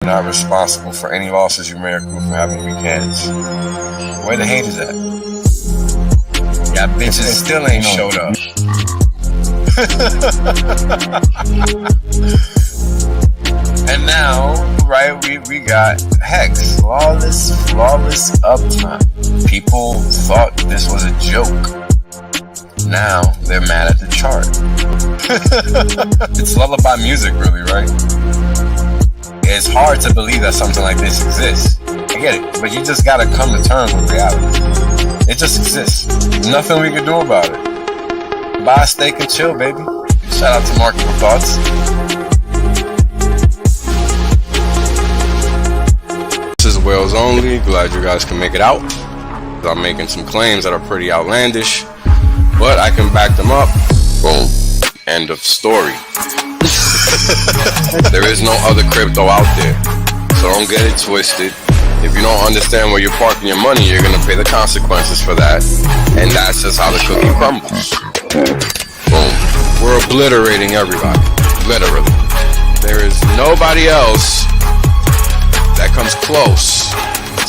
not responsible for any losses you may accrue from having weak hands. Where the haters at? Yeah, bitches still ain't showed up. And now, right, we got HEX, flawless uptime. People thought this was a joke. Now they're mad at the chart. It's lullaby music, really, right? It's hard to believe that something like this exists. I get it, but you just gotta come to terms with reality. It just exists. There's nothing we can do about it. Buy a steak and chill, baby. Shout out to Marketable Thoughts. This is Whales Only. Glad you guys can make it out. I'm making some claims that are pretty outlandish, but I can back them up. Boom. End of story. There is no other crypto out there, so don't get it twisted. If you don't understand where you're parking your money, you're gonna pay the consequences for that, and that's just how the cookie crumbles. Boom. We're obliterating everybody, literally. There is nobody else that comes close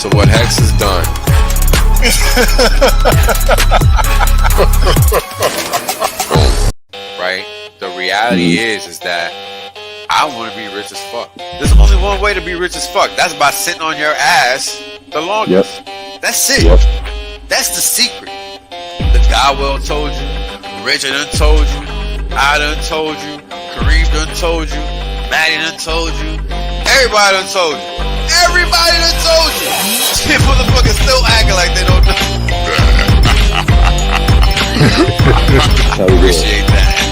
to what Hex has done. Boom. Right? The reality is that I want to be rich as fuck. There's only one way to be rich as fuck. That's by sitting on your ass the longest. Yep. That's it. Yep. That's the secret. The guy well told you. Richard done told you. I done told you. Kareem done told you. Maddie done told you. Everybody done told you. Everybody done told you. Shit, motherfuckers still acting like they don't know. Appreciate that.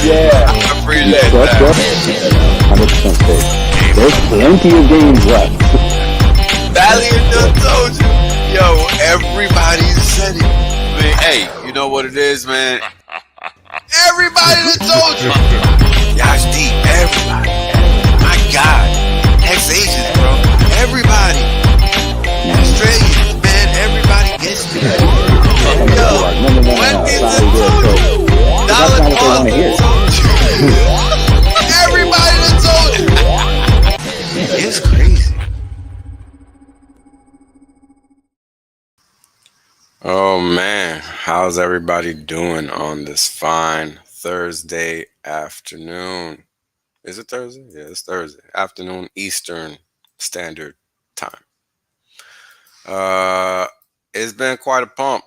Yeah. I appreciate that. 100% safe. There's plenty of games left. Valiant done told you. Yo, everybody said it. Man, hey, you know what it is, man? Everybody done told you. Yash D, everybody. My God. Hex Asians, bro. Everybody. Australians, man. Everybody gets me. Yo, when is it told you? Dollar told you. Everybody done told you. It's crazy. Oh man, how's everybody doing on this fine Thursday afternoon? Is it Thursday? Yeah, it's Thursday afternoon, Eastern Standard Time. It's been quite a pump.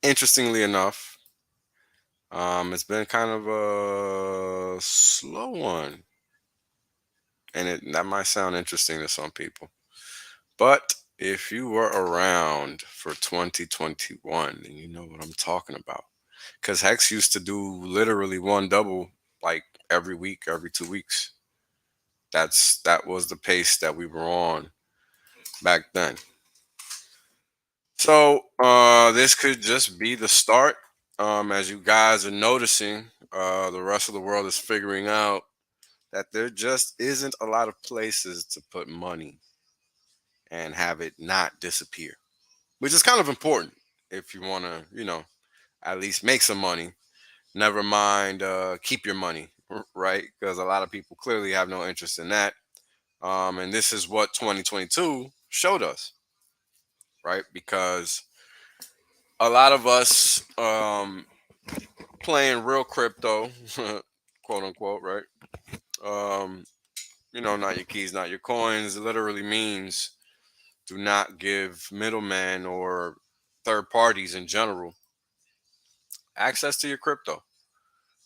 Interestingly enough, it's been kind of a slow one, and that might sound interesting to some people, but if you were around for 2021, then you know what I'm talking about. Because Hex used to do literally one double like every week, every 2 weeks. That was the pace that we were on back then. So this could just be the start. As you guys are noticing, the rest of the world is figuring out that there just isn't a lot of places to put money and have it not disappear, which is kind of important if you want to, at least make some money. Never mind keep your money, right? Because a lot of people clearly have no interest in that. And this is what 2022 showed us, right? Because a lot of us playing real crypto, quote unquote, right? Not your keys, not your coins, literally means do not give middlemen or third parties in general access to your crypto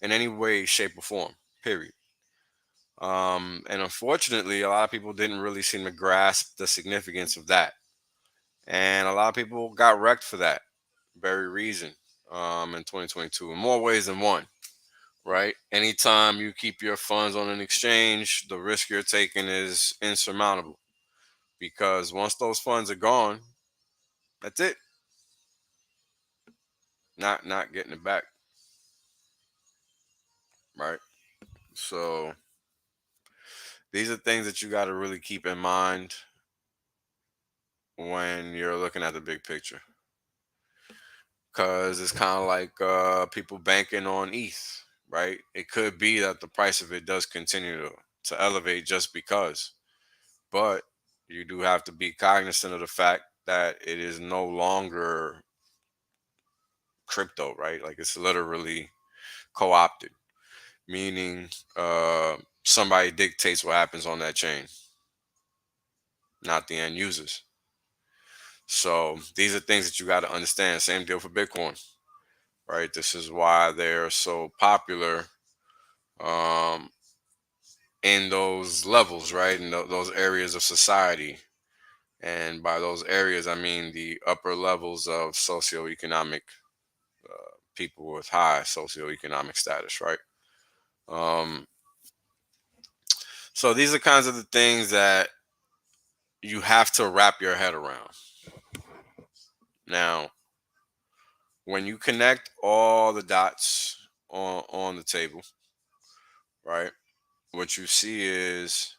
in any way, shape, or form, period. And unfortunately, a lot of people didn't really seem to grasp the significance of that. And a lot of people got wrecked for that very reason in 2022 in more ways than one, right? Anytime you keep your funds on an exchange, the risk you're taking is insurmountable. Because once those funds are gone, that's it. Not getting it back. Right? So these are things that you got to really keep in mind when you're looking at the big picture. Because it's kind of like people banking on ETH, right? It could be that the price of it does continue to elevate just because, but you do have to be cognizant of the fact that it is no longer crypto, right? Like it's literally co-opted, meaning somebody dictates what happens on that chain, not the end users. So these are things that you got to understand. Same deal for Bitcoin, right? This is why they're so popular um, in those levels, right? In those areas of society. And by those areas, I mean the upper levels of socioeconomic people with high socioeconomic status, right? Um, so these are kinds of the things that you have to wrap your head around. Now, when you connect all the dots on the table, right? What you see is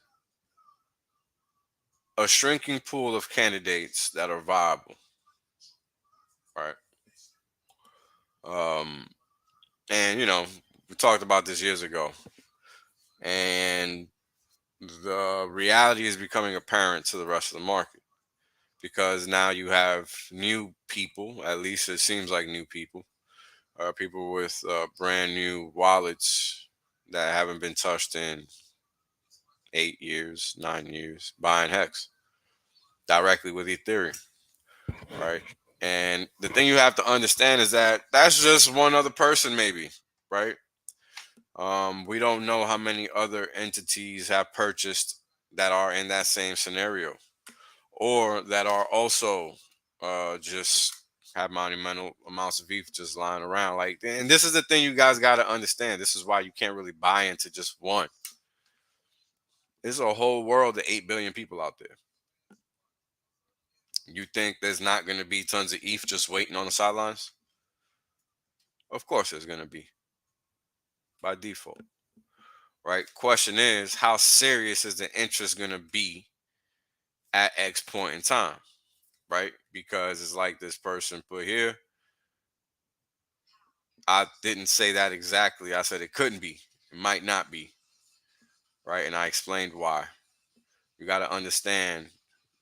a shrinking pool of candidates that are viable, right? Um, and we talked about this years ago, and the reality is becoming apparent to the rest of the market because now you have new people. At least it seems like new people, people with brand new wallets that haven't been touched in 8 years, 9 years, buying Hex directly with Ethereum, right? And the thing you have to understand is that that's just one other person, maybe, right? We don't know how many other entities have purchased that are in that same scenario, or that are also just have monumental amounts of ETH just lying around. Like, and this is the thing you guys got to understand. This is why you can't really buy into just one. There's a whole world of 8 billion people out there. You think there's not going to be tons of ETH just waiting on the sidelines? Of course there's going to be, by default, right? Question is, how serious is the interest going to be at X point in time, right? Because it's like this person put here. I didn't say that exactly. I said it couldn't be. It might not be, right? And I explained why. You got to understand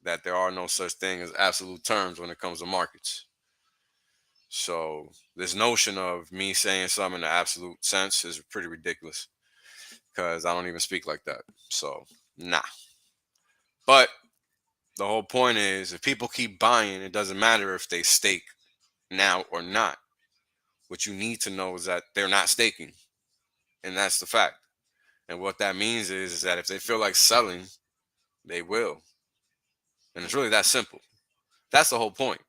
that there are no such thing as absolute terms when it comes to markets. So this notion of me saying something in the absolute sense is pretty ridiculous because I don't even speak like that. So nah. But the whole point is, if people keep buying, it doesn't matter if they stake now or not. What you need to know is that they're not staking, and that's the fact. And what that means is that if they feel like selling, they will. And it's really that simple. That's the whole point.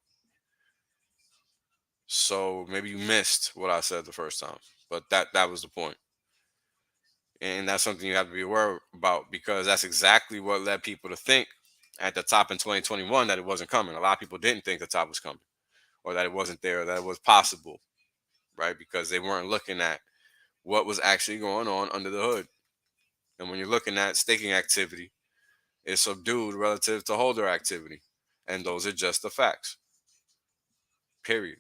So maybe you missed what I said the first time, but that was the point. And that's something you have to be aware about, because that's exactly what led people to think at the top in 2021 that it wasn't coming. A lot of people didn't think the top was coming, or that it wasn't there, or that it was possible, right? Because they weren't looking at what was actually going on under the hood. And when you're looking at staking activity, it's subdued relative to holder activity. And those are just the facts, period,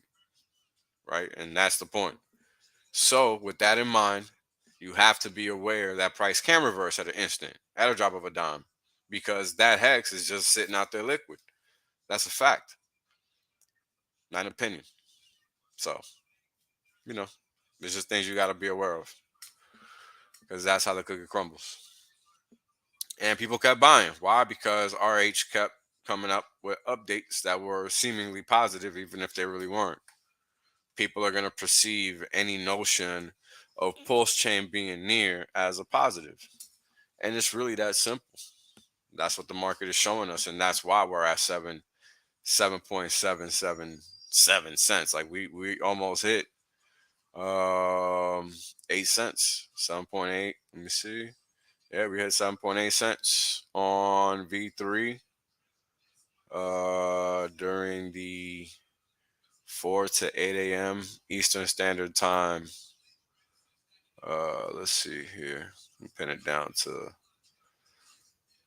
right? And that's the point. So, with that in mind, you have to be aware that price can reverse at an instant, at a drop of a dime, because that hex is just sitting out there liquid. That's a fact, not an opinion. So, you know, there's just things you got to be aware of, because that's how the cookie crumbles. And people kept buying. Why? Because RH kept coming up with updates that were seemingly positive, even if they really weren't. People are going to perceive any notion of pulse chain being near as a positive. And it's really that simple. That's what the market is showing us. And that's why we're at 7.777 cents. Like we almost hit 8 cents. 7.8. Let me see. Yeah, we hit 7.8 cents on V3 during the 4 to 8 a.m. Eastern Standard Time. Let's see here. Let me pin it down to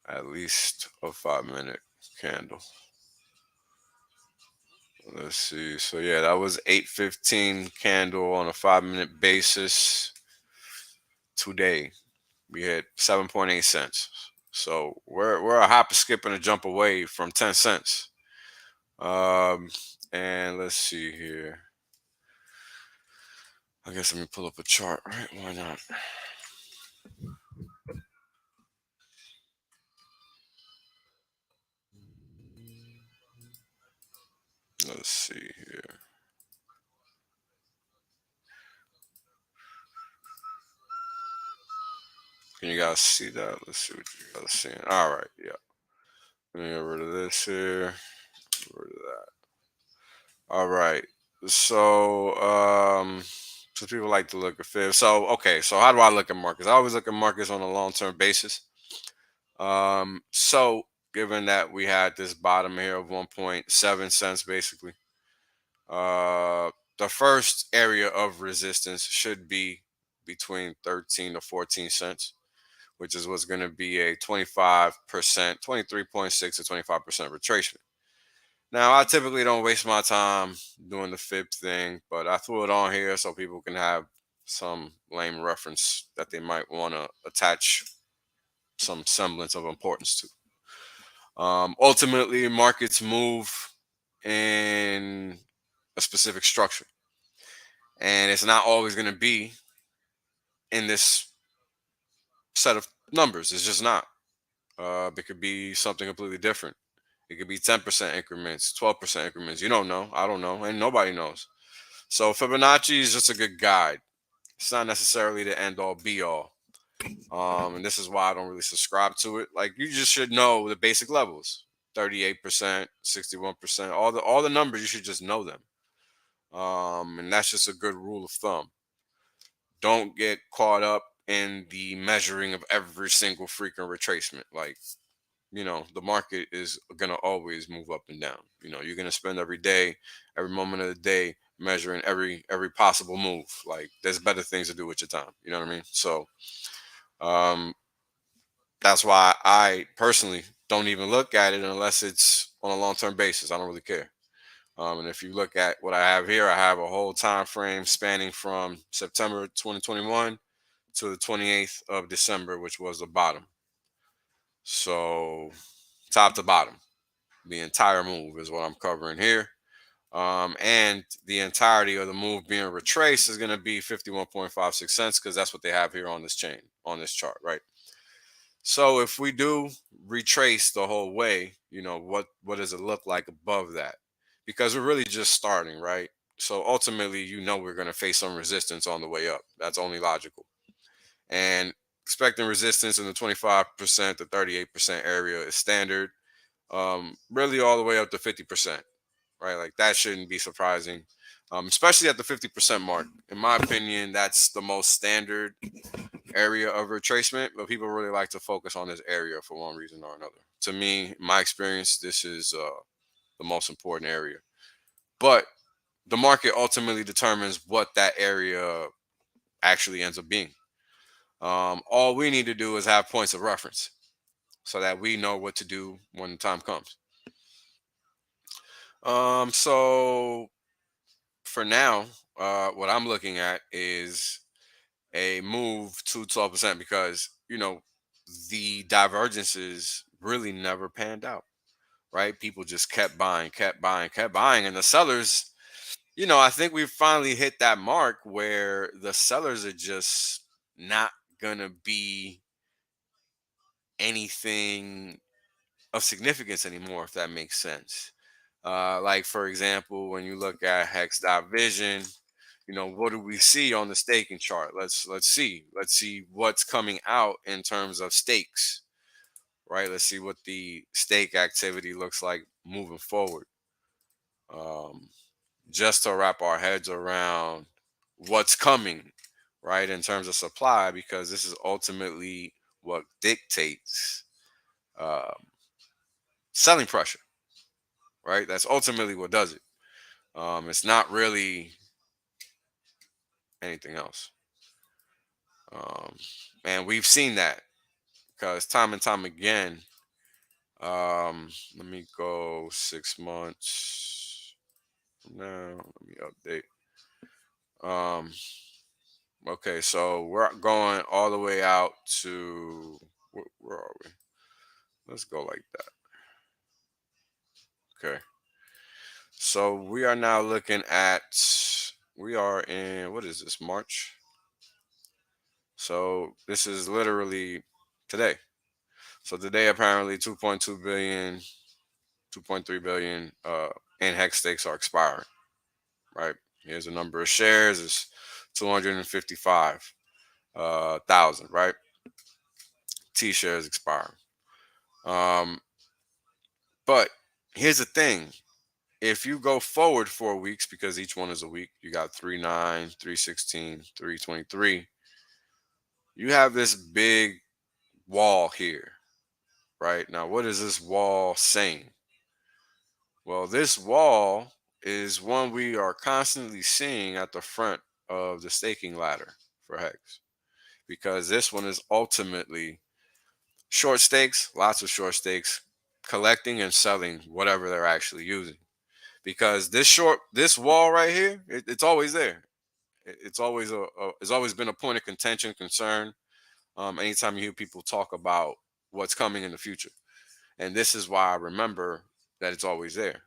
at least a 5-minute candle. Let's see. So yeah, that was 8:15 candle on a 5-minute basis. today. We hit 7.8 cents. So we're a hop, a skip, and a jump away from 10 cents. Um, and let's see here. I guess let me pull up a chart, right? Why not? Let's see here. Can you guys see that? Let's see what you guys are seeing. All right, yeah. Let me get rid of this here. Get rid of that. All right. So, so people like to look at fib. So, okay. So, how do I look at markets? I always look at markets on a long-term basis. So given that we had this bottom here of 1.7 cents, basically, uh, the first area of resistance should be between 13 to 14 cents, which is what's going to be a 25%, 23.6 to 25% retracement. Now, I typically don't waste my time doing the fib thing, but I threw it on here so people can have some lame reference that they might want to attach some semblance of importance to. Ultimately, markets move in a specific structure, and it's not always going to be in this set of numbers. It's just not. It could be something completely different. It could be 10% increments, 12% increments. You don't know. I don't know, and nobody knows. So Fibonacci is just a good guide. It's not necessarily the end all be all. And this is why I don't really subscribe to it. Like, you just should know the basic levels: 38%, 61%, all the numbers. You should just know them. And that's just a good rule of thumb. Don't get caught up in the measuring of every single freaking retracement. Like, the market is gonna always move up and down. You're gonna spend every day, every moment of the day measuring every possible move. Like, there's better things to do with your time. You know what I mean? So um that's why I personally don't even look at it unless it's on a long-term basis. I don't really care. And if you look at what I have here, I have a whole time frame spanning from September 2021 to the 28th of December, which was the bottom. So top to bottom, the entire move is what I'm covering here. And the entirety of the move being retraced is going to be 51.56 cents, because that's what they have here on this chain, on this chart, right? So if we do retrace the whole way, what does it look like above that? Because we're really just starting, right? So ultimately, we're going to face some resistance on the way up. That's only logical. And expecting resistance in the 25% to 38% area is standard. Really all the way up to 50%, right? Like, that shouldn't be surprising. Especially at the 50% mark. In my opinion, that's the most standard area of retracement, but people really like to focus on this area for one reason or another. To me, my experience, this is the most important area. But the market ultimately determines what that area actually ends up being. All we need to do is have points of reference so that we know what to do when the time comes. So for now, what I'm looking at is a move to 12%, because the divergences really never panned out, right? People just kept buying, kept buying, kept buying, and the sellers, I think we've finally hit that mark where the sellers are just not gonna be anything of significance anymore, if that makes sense. Like, for example, when you look at HEX.VISION, what do we see on the staking chart? Let's see what's coming out in terms of stakes, right? Let's see what the stake activity looks like moving forward. Um, just to wrap our heads around what's coming, right, in terms of supply, because this is ultimately what dictates uh, selling pressure, right? That's ultimately what does it. It's not really anything else. Um, and we've seen that, because time and time again, let me go 6 months from now. Let me update. Um, Okay, so we're going all the way out to where are we? Let's go like that. Okay. So we are now looking at we are in what is this, March? So this is literally today. So today apparently 2.2 billion, 2.3 billion in hex stakes are expiring, right? Here's a number of shares, it's 255 thousand, right? T shares expiring. Um, but here's the thing. If you go forward 4 weeks, because each one is a week, you got 3/9, 3/16, 3/23. You have this big wall here, right? Now, what is this wall saying? Well, this wall is one we are constantly seeing at the front of the staking ladder for Hex, because this one is ultimately short stakes, lots of short stakes, collecting and selling whatever they're actually using. Because this wall right here, it's always there. It's always it's always been a point of contention, concern. Anytime you hear people talk about what's coming in the future, and this is why I remember that it's always there,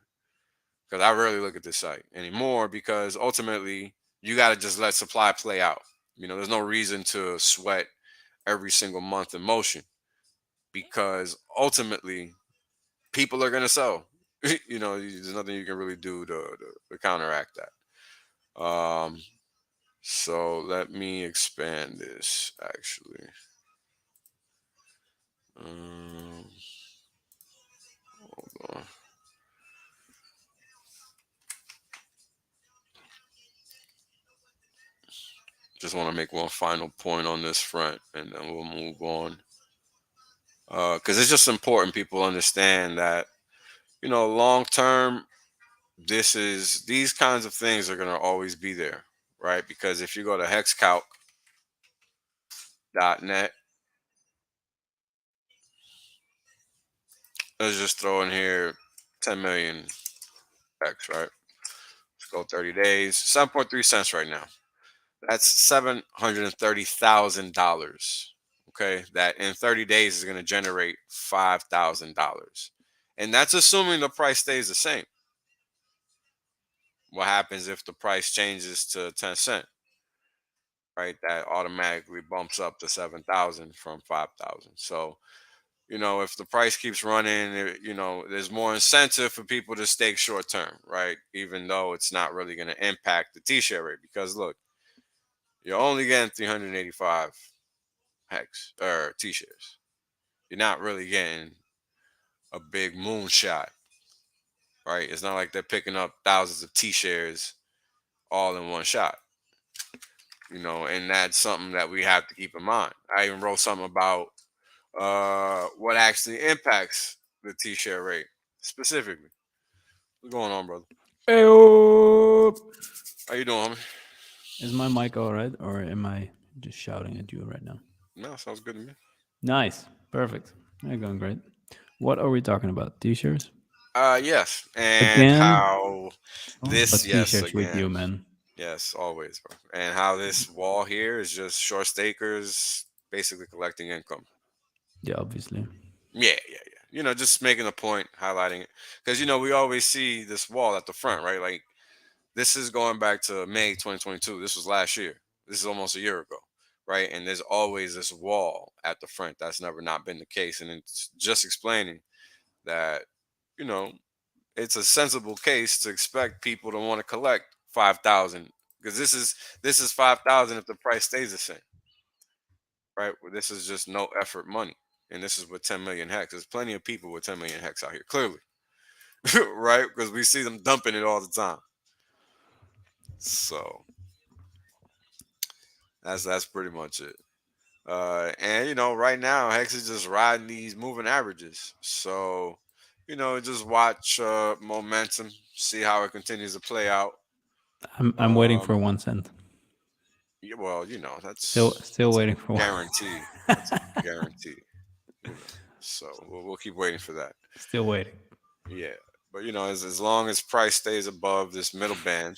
because I rarely look at this site anymore, because ultimately you got to just let supply play out. There's no reason to sweat every single month in motion, because ultimately people are going to sell. There's nothing you can really do to counteract that. So let me expand this actually. Um, hold on. Just want to make one final point on this front, and then we'll move on. Because it's just important people understand that, long term, these kinds of things are going to always be there, right? Because if you go to hexcalc.net, let's just throw in here 10 million X, right? Let's go 30 days, 7.3 cents right now. That's $730,000. Okay, that in 30 days is going to generate $5,000, and that's assuming the price stays the same. What happens if the price changes to 10 cent? Right, that automatically bumps up to 7,000 from 5,000. So if the price keeps running, there's more incentive for people to stake short term, right? Even though it's not really going to impact the T-share rate, because look, you're only getting 385 hex or T-shares. You're not really getting a big moonshot, right? It's not like they're picking up thousands of T-shares all in one shot. And that's something that we have to keep in mind. I even wrote something about what actually impacts the T-share rate specifically. What's going on, brother? Ayo! How you doing, homie? Is my mic all right, or am I just shouting at you right now? No, sounds good to me. Nice, perfect. You're going great. What are we talking about? T-shirts Yes, and again? how this, What's yes, T-shirts with again, you, man? yes, always, bro. And how this wall here is just short stakers basically collecting income. Yeah, obviously. Yeah, yeah, yeah. Just making a point, highlighting it, because we always see this wall at the front, right? Like this is going back to May 2022. This was last year. This is almost a year ago, right? And there's always this wall at the front. That's never not been the case, and it's just explaining that you know it's a sensible case to expect people to want to collect 5,000, because this is 5,000 if the price stays the same, right? Well, this is just no effort money, and this is with 10 million hex. There's plenty of people with 10 million hex out here, clearly, right? Because we see them dumping it all the time. So that's pretty much it. And right now Hex is just riding these moving averages. So, just watch momentum, see how it continues to play out. I'm waiting for Um, 1 cent. yeah, well, Still, still that's a waiting for one. guarantee. That's a guarantee. You know, so we'll keep waiting for that. Still waiting. Yeah, but as long as price stays above this middle band,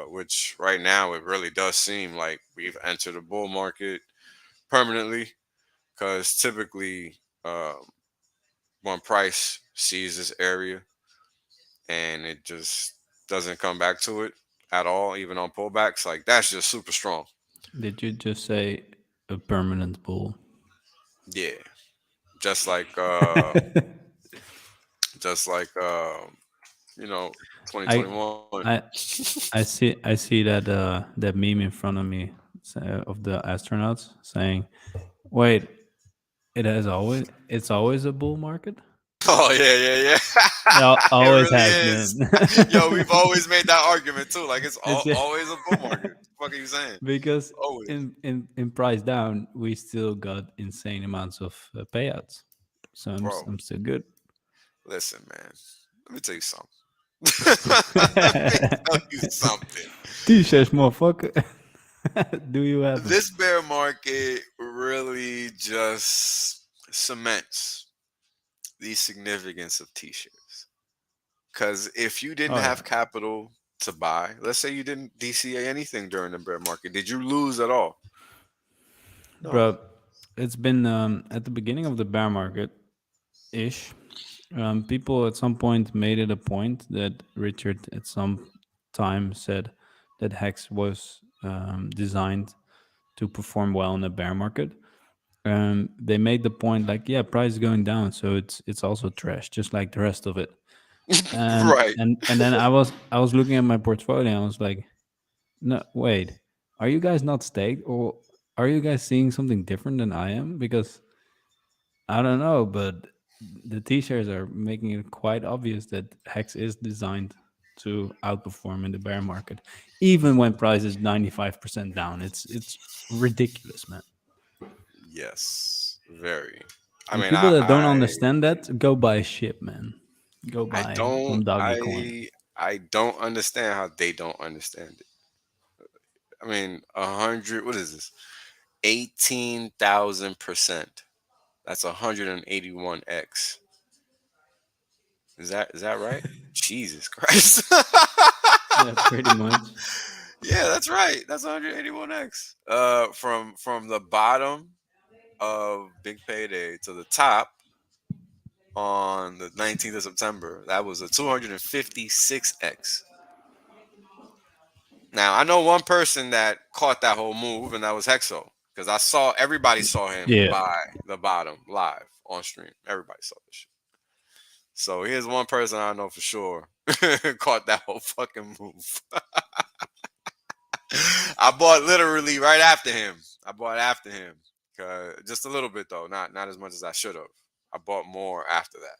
which right now it really does seem like we've entered a bull market permanently. Because typically, when price sees this area and it just doesn't come back to it at all, even on pullbacks, like that's just super strong. Did you just say a permanent bull? Yeah, just like just like you know, I 2021. I I see that that meme in front of me of the astronauts saying, "Wait, it's always a bull market." Oh yeah, yeah, yeah. Yeah, It always really has is. been. Yo, we've always made that argument too. Like it's It's just always a bull market. What are you saying? because Always, in price down, we still got insane amounts of payouts. So bro. I'm still good. Listen, man. Let me tell you something. Let me tell you something. T-shirts, motherfucker. Do you have them? This bear market really just cements the significance of t-shirts. Because if you didn't Oh yeah, have capital to buy, let's say you didn't DCA anything during the bear market, did you lose at all? No. bro. It's been at the beginning of the bear market ish. People at some point made it a point that Richard at some time said that Hex was designed to perform well in a bear market. They made the point like, yeah, price is going down, so it's also trash, just like the rest of it. And Right. and then I was looking at my portfolio and I was like, no, wait, are you guys not staked, or are you guys seeing something different than I am? Because I don't know, but the t-shirts are making it quite obvious that Hex is designed to outperform in the bear market, even when price is 95% down. It's ridiculous, man. Yes. Very. I And mean, people that don't understand that, go buy ship, man. Go I buy don't from Doggy Coin. I don't understand how they don't understand it. I mean, 100, what is this? 18,000%. That's 181x. Is that right? Jesus Christ. Yeah, pretty much. Yeah, that's right. That's 181x. From the bottom of Big Payday to the top on the 19th of September, that was a 256x. Now I know one person that caught that whole move, and that was Hexo, because I saw everybody saw him Yeah. buy the bottom live on stream. Everybody saw this shit. So here's one person I know for sure caught that whole fucking move. I bought literally right after him. I bought after him, just a little bit though, not as much as I should have. I bought more after that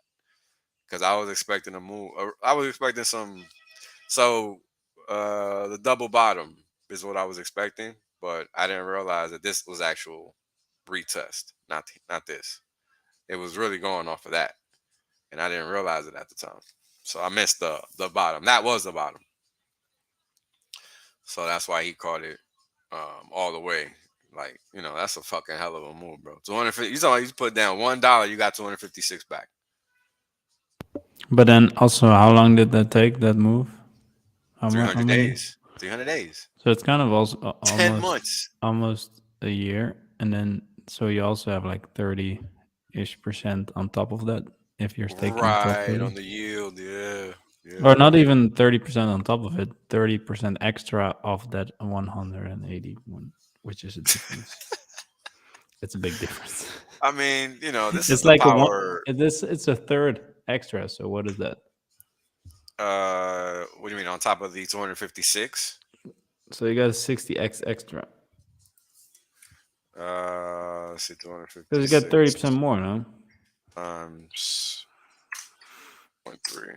because I was expecting a move. I was expecting some. So the double bottom is what I was expecting, but I didn't realize that this was actual retest, not this. It was really going off of that, and I didn't realize it at the time. So I missed the bottom. That was the bottom. So that's why he caught it all the way. Like, that's a fucking hell of a move, bro. 250. You talking? You put down $1, you got 256 back. But then also, how long did that take, that move? How 300 many? days. 300 days. So it's kind of also 10 months. almost a year, and then so you also have like 30-ish% on top of that if you're staking it Right properly. on the yield. Yeah. Yeah. Or not even 30% on top of it, 30% extra of that 181, which is a difference. It's a big difference. I mean, this is It's the like a one. power. It's a third extra. So what is that? What do you mean on top of the 256? So you got a 60x extra Let's see, because you got 30% 256 more. No, times point 0.3.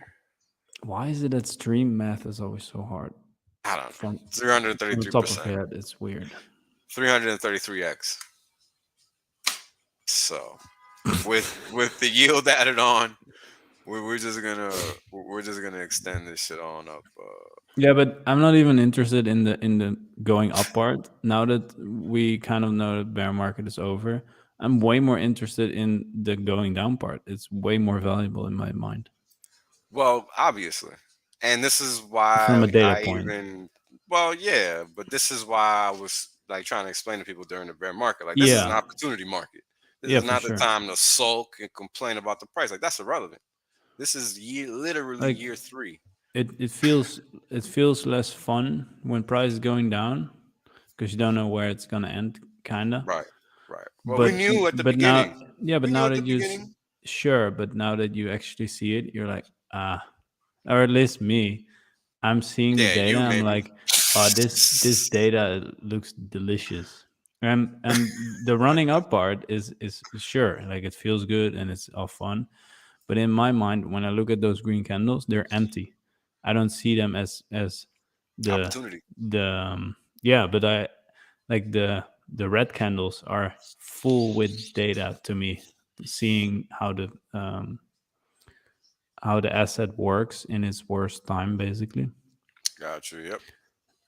why is it that stream math is always so hard? I don't know. From the top of 333%. your head, it's weird. 333x. So with the yield added on, we're just gonna extend this shit on up. Yeah, but I'm not even interested in the going up part. Now that we kind of know that bear market is over, I'm way more interested in the going down part. It's way more valuable in my mind Well, obviously, and this is from a why data I point. even Well, yeah, but this is why I was like trying to explain to people during the bear market. Like, this is an Yeah, opportunity market. This yeah, is for not the sure. time to sulk and complain about the price. Like, that's irrelevant. This is literally Like year three. it feels less fun when price is going down because you don't know where it's gonna end, kinda. Right. Right. Well, we But knew at the but now, beginning. yeah, but We knew now at the that beginning. sure, but now that you actually see it, you're like, or at least me, I'm seeing the Yeah, data. you I'm maybe. like, this data looks delicious. And the running up part is sure, like it feels good and it's all fun. But in my mind, when I look at those green candles, they're empty. I don't see them as the Opportunity. the yeah, but I like the red candles are full with data to me, seeing how the asset works in its worst time, basically. Got you. Yep.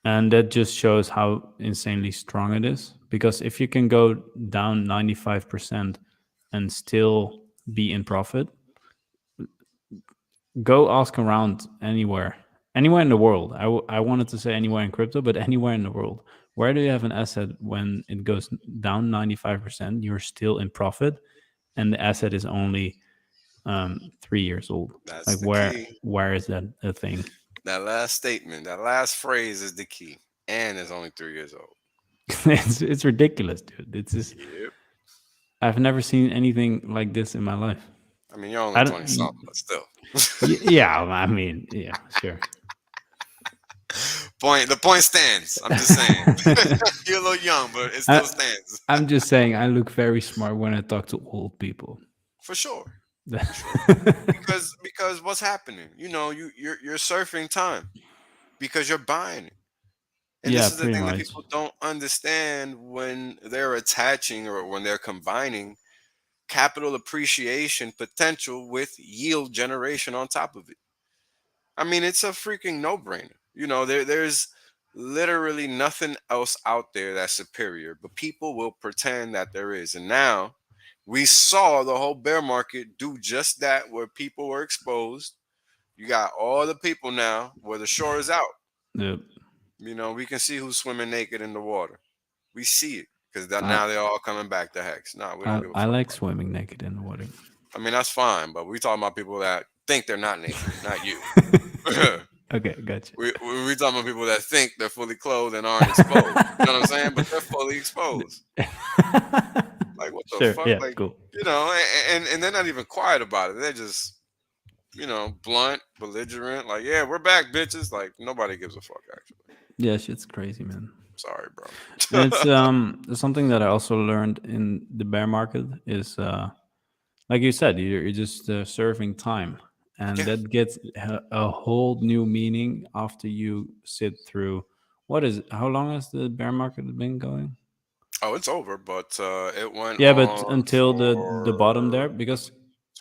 And that just shows how insanely strong it is. Because if you can go down 95% and still be in profit, go ask around anywhere in the world. I wanted to say anywhere in crypto, but anywhere in the world. Where do you have an asset when it goes down 95%? You're still in profit, and the asset is only 3 years old. That's Like the key. where is that a thing? That last statement, that last phrase is the key. And is only 3 years old. It's ridiculous, dude. It's just Yep. I've never seen anything like this in my life. I mean, you're only I 20 don't. something, but still. Yeah, I mean, yeah, sure. The point stands. I'm just saying. You're a little young, but it still I, stands. I'm just saying I look very smart when I talk to old people. For sure. For sure. Because what's happening? You're surfing time because you're buying it. And Yeah, this is the pretty thing that much. people don't understand when they're attaching or when they're combining capital appreciation potential with yield generation on top of it. I mean, it's a freaking no-brainer. There's literally nothing else out there that's superior, but people will pretend that there is. And now we saw the whole bear market do just that, where people were exposed. You got all the people now where the shore is out. Yep. We can see who's swimming naked in the water. We see it because I, now they're all coming back to Hex. No, we don't I give a I fuck like about swimming naked in the water. it. I mean, that's fine, but we talking about people that think they're not naked, not you. Okay, gotcha. we talking about people that think they're fully clothed and aren't exposed. You know what I'm saying? But they're fully exposed. Like, what the Sure. fuck? Yeah. Like, Cool. and they're not even quiet about it. They're just, blunt, belligerent. Like, yeah, we're back, bitches. Like, nobody gives a fuck, actually. Yeah, shit's crazy, man. Sorry, And bro. it's something that I also learned in the bear market is like you said, you're just serving time, and Yeah. that gets a whole new meaning after you sit through. How long has the bear market been going? Oh, it's over, but it went Yeah, but on until the bottom there, for because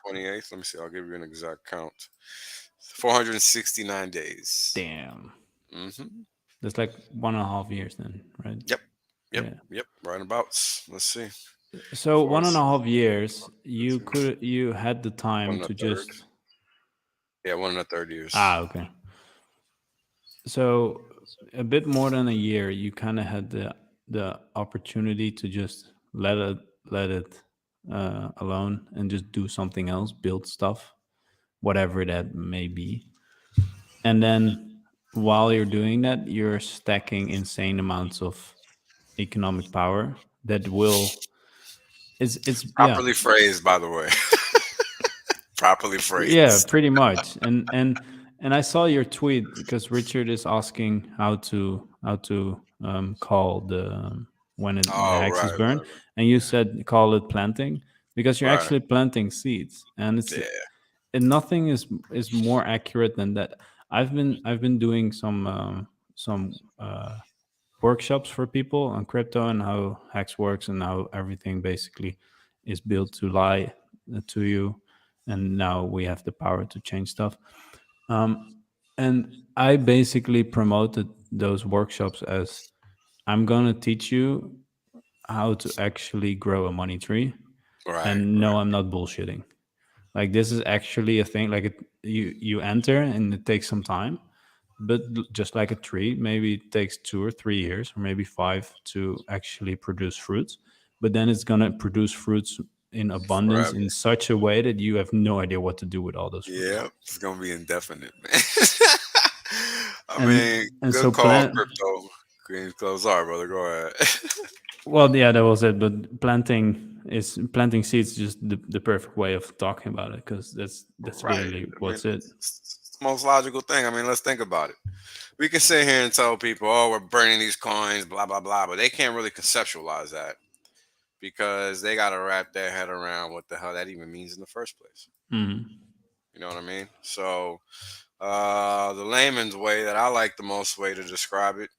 28th. Let me see. I'll give you an exact count. 469 days. damn, Mm-hmm. that's like 1.5 years then, right? Yep. Yep. Yeah. Yep. Right about. Let's see. So Four, 1.5 years, you had the one time and a to third. just Yeah, 1 and a third years. okay. So a bit more than a year, you kind of had the opportunity to just let it alone and just do something else, build stuff, whatever that may be. And then while you're doing that, you're stacking insane amounts of economic power that will it's yeah. Properly phrased, by the way. Properly Yeah, phrased. pretty much. And I saw your tweet because Richard is asking how to call when the Oh, hex is right, burned, right, right. and you said call it planting because you're Right. actually planting seeds, and Yeah. nothing is more accurate than that. I've been doing some workshops for people on crypto and how hex works and how everything basically is built to lie to you, and now we have the power to change stuff. um, and I basically promoted those workshops as I'm going to teach you how to actually grow a money tree. Right, And no, right. I'm not bullshitting. Like, this is actually a thing. Like, you enter and it takes some time, but just like a tree, maybe it takes 2 or 3 years, or maybe 5, to actually produce fruits. But then it's gonna produce fruits in abundance forever. in such a way that you have no idea what to do with all those fruits. Yeah, it's gonna be indefinite, man. I mean, And good so call, plant. crypto. Green clothes are, brother. Go ahead. Well, yeah, that was it. But planting seeds, just the perfect way of talking about it, because that's Right. literally I mean, what's it. it's the most logical thing. I mean, let's think about it. We can sit here and tell people, "Oh, we're burning these coins," blah blah blah, but they can't really conceptualize that because they got to wrap their head around what the hell that even means in the first place. Mm. You know what I mean? So, the layman's way that I like the most way to describe it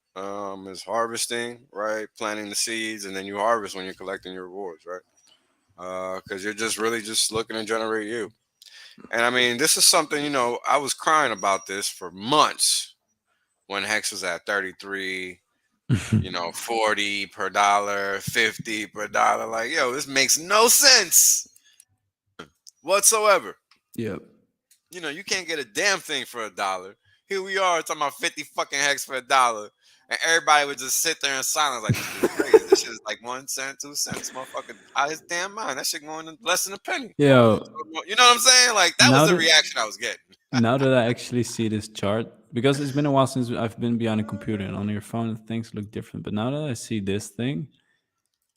is harvesting, right? Planting the seeds, and then you harvest when you're collecting your rewards, right? Because you're just really just looking to generate you. And I mean, this is something, I was crying about this for months when Hex was at 33, 40 per dollar, 50 per dollar. Like, yo, this makes no sense whatsoever. Yep. You can't get a damn thing for $1. Here we are talking about 50 fucking Hex for $1. And everybody would just sit there in silence like this dude crazy. This shit is like 1 cent, 2 cents. Motherfucker out his damn mind. That shit going to less than a penny. Yeah. You know what I'm saying? Like that was Now the that reaction I was getting. now that I actually see this chart, because it's been a while since I've been behind a computer, and on your phone things look different. But now that I see this thing,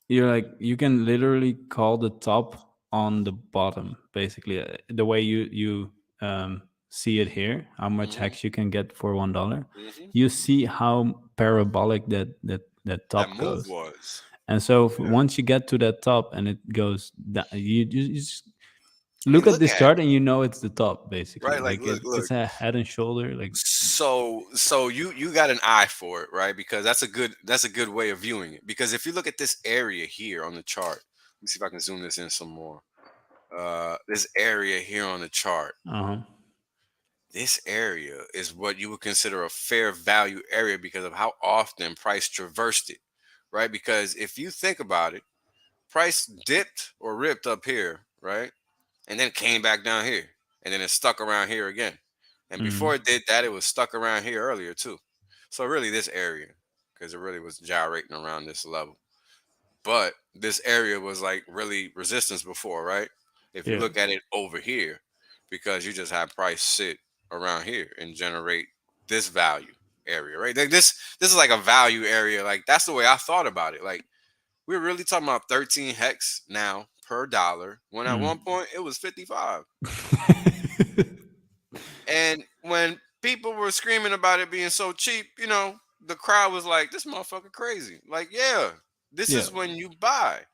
you're like, you can literally call the top on the bottom, basically. The way you see it here, how much Hmm. hex you can get for $1. Hmm. You see how parabolic that That top move goes. was. And so Yeah. once you get to that top and it goes down, you just I look mean, at look this at it, chart and you know it's the top, basically. right? Like, Like look, it's look. a head and shoulder. Like, So you got an eye for it, right? Because that's a good way of viewing it. Because if you look at this area here on the chart, let me see if I can zoom this in some more. This area here on the chart, uh-huh. this area is what you would consider a fair value area because of how often price traversed it, right? Because if you think about it, price dipped or ripped up here, right? And then came back down here. And then it stuck around here again. And before Mm. it did that, it was stuck around here earlier too. So really this area, because it really was gyrating around this level. But this area was like really resistance before, right? If you Yeah. look at it over here, because you just have price sit around here and generate this value area, right? Like this is like a value area. Like that's the way I thought about it. Like we're really talking about 13 hex now per dollar, when at one Mm. point it was 55. And when people were screaming about it being so cheap, the crowd was like, this motherfucker crazy. Like, yeah, this Yeah. is when you buy.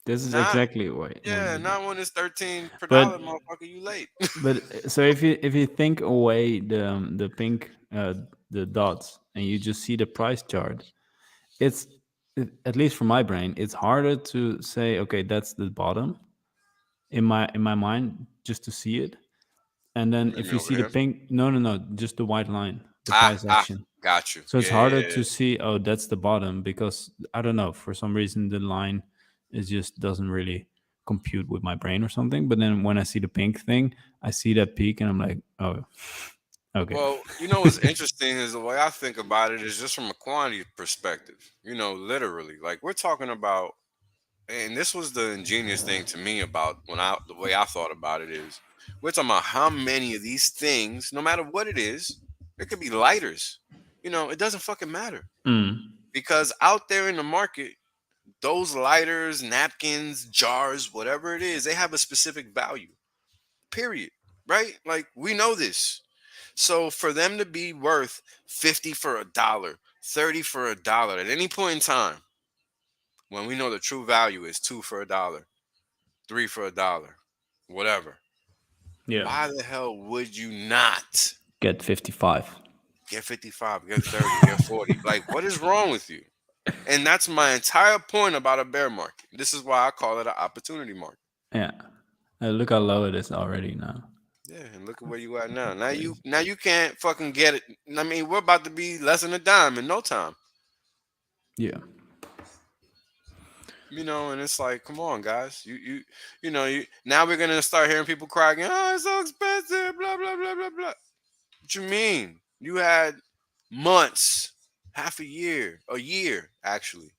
This is Not exactly why when Yeah, you buy. not when it's 13 per dollar, But motherfucker, you late. so if you think away the pink the dots and you just see the price chart, it's at least for my brain, it's harder to say, okay, that's the bottom in my mind, just to see it. And then You if mean you over see the here? pink, no, just the white line, the Ah, price ah, action. got you. So it's Yeah, yeah, harder yeah. to see, oh, that's the bottom, because I don't know, for some reason the line is just doesn't really compute with my brain or something. But then when I see the pink thing, I see that peak and I'm like, oh, okay. Well, what's interesting is the way I think about it is just from a quantity perspective. Literally, like we're talking about, and this was the ingenious thing to me about the way I thought about it is, we're talking about how many of these things, no matter what it is, it could be lighters. It doesn't fucking matter Mm, because out there in the market, those lighters, napkins, jars, whatever it is, they have a specific value. Period. Right? Like we know this. So for them to be worth 50 for $1, 30 for $1 at any point in time, when we know the true value is 2 for $1, 3 for $1, whatever, yeah. why the hell would you not Get 55. get 55, get 30, get 40? Like, what is wrong with you? And that's my entire point about a bear market. This is why I call it an opportunity market. Yeah. Look how low it is already now. Yeah, and look at where you at now. Now you Crazy. now you can't fucking get it. I mean, we're about to be less than a dime in no time. Yeah. And it's like, come on, guys. Now we're gonna start hearing people cry again. Oh, it's so expensive. Blah blah blah blah blah. What you mean? You had months, half a year actually,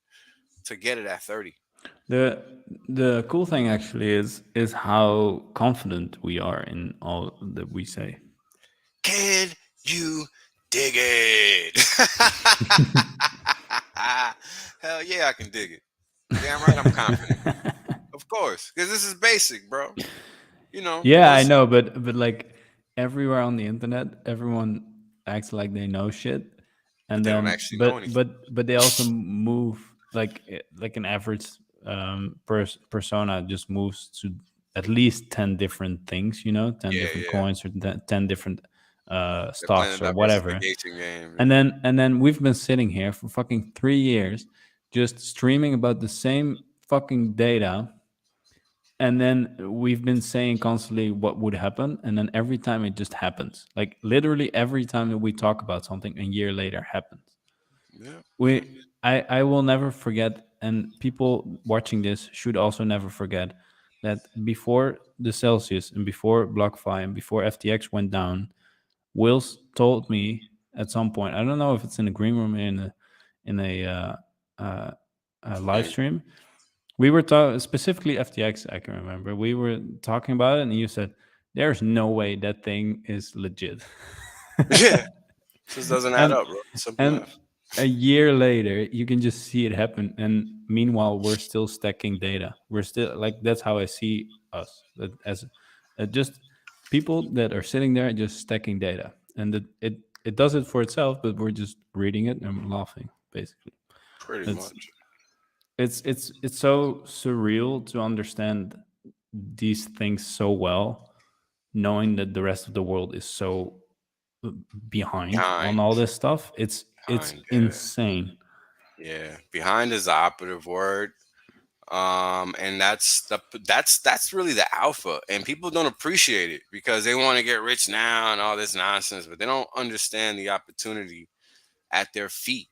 to get it at 30. The the cool thing actually is how confident we are in all that we say. Can you dig it? Hell yeah, I can dig it. Damn right, I'm confident. Of course, because this is basic, bro. You Yeah, want to I see? know, but like everywhere on the internet, everyone acts like they know shit, But and they don't then actually know anything. but they also move like like an average persona just moves to at least 10 different things, 10 different Yeah, yeah. coins or 10 different They're playing stocks a or whatever, diversification game. and Yeah. then we've been sitting here for fucking 3 years just streaming about the same fucking data, and then we've been saying constantly what would happen, and then every time it just happens, like literally every time that we talk about something a year later happens. Yeah. Yeah. We i i will never forget, and people watching this should also never forget that before the Celsius and before BlockFi and before FTX went down, Wills told me at some point, I don't know if it's in a green room, in uh, a live And- stream, we were talking specifically FTX. I can remember we were talking about it, and you said, "There's no way that thing is legit." yeah. Just doesn't add and up, bro. Simple and math. a year later, you can just see it happen. And meanwhile, we're still stacking data. We're still like, that's how I see us, that as just people that are sitting there just stacking data, and it does it for itself, but we're just reading it and laughing, basically. Pretty It's much. it's so surreal to understand these things so well, knowing that the rest of the world is so behind on Behind. all this stuff. It's Behind. Yeah. insane. Yeah. Behind is the operative word. And that's really the alpha, and people don't appreciate it because they want to get rich now and all this nonsense, but they don't understand the opportunity at their feet.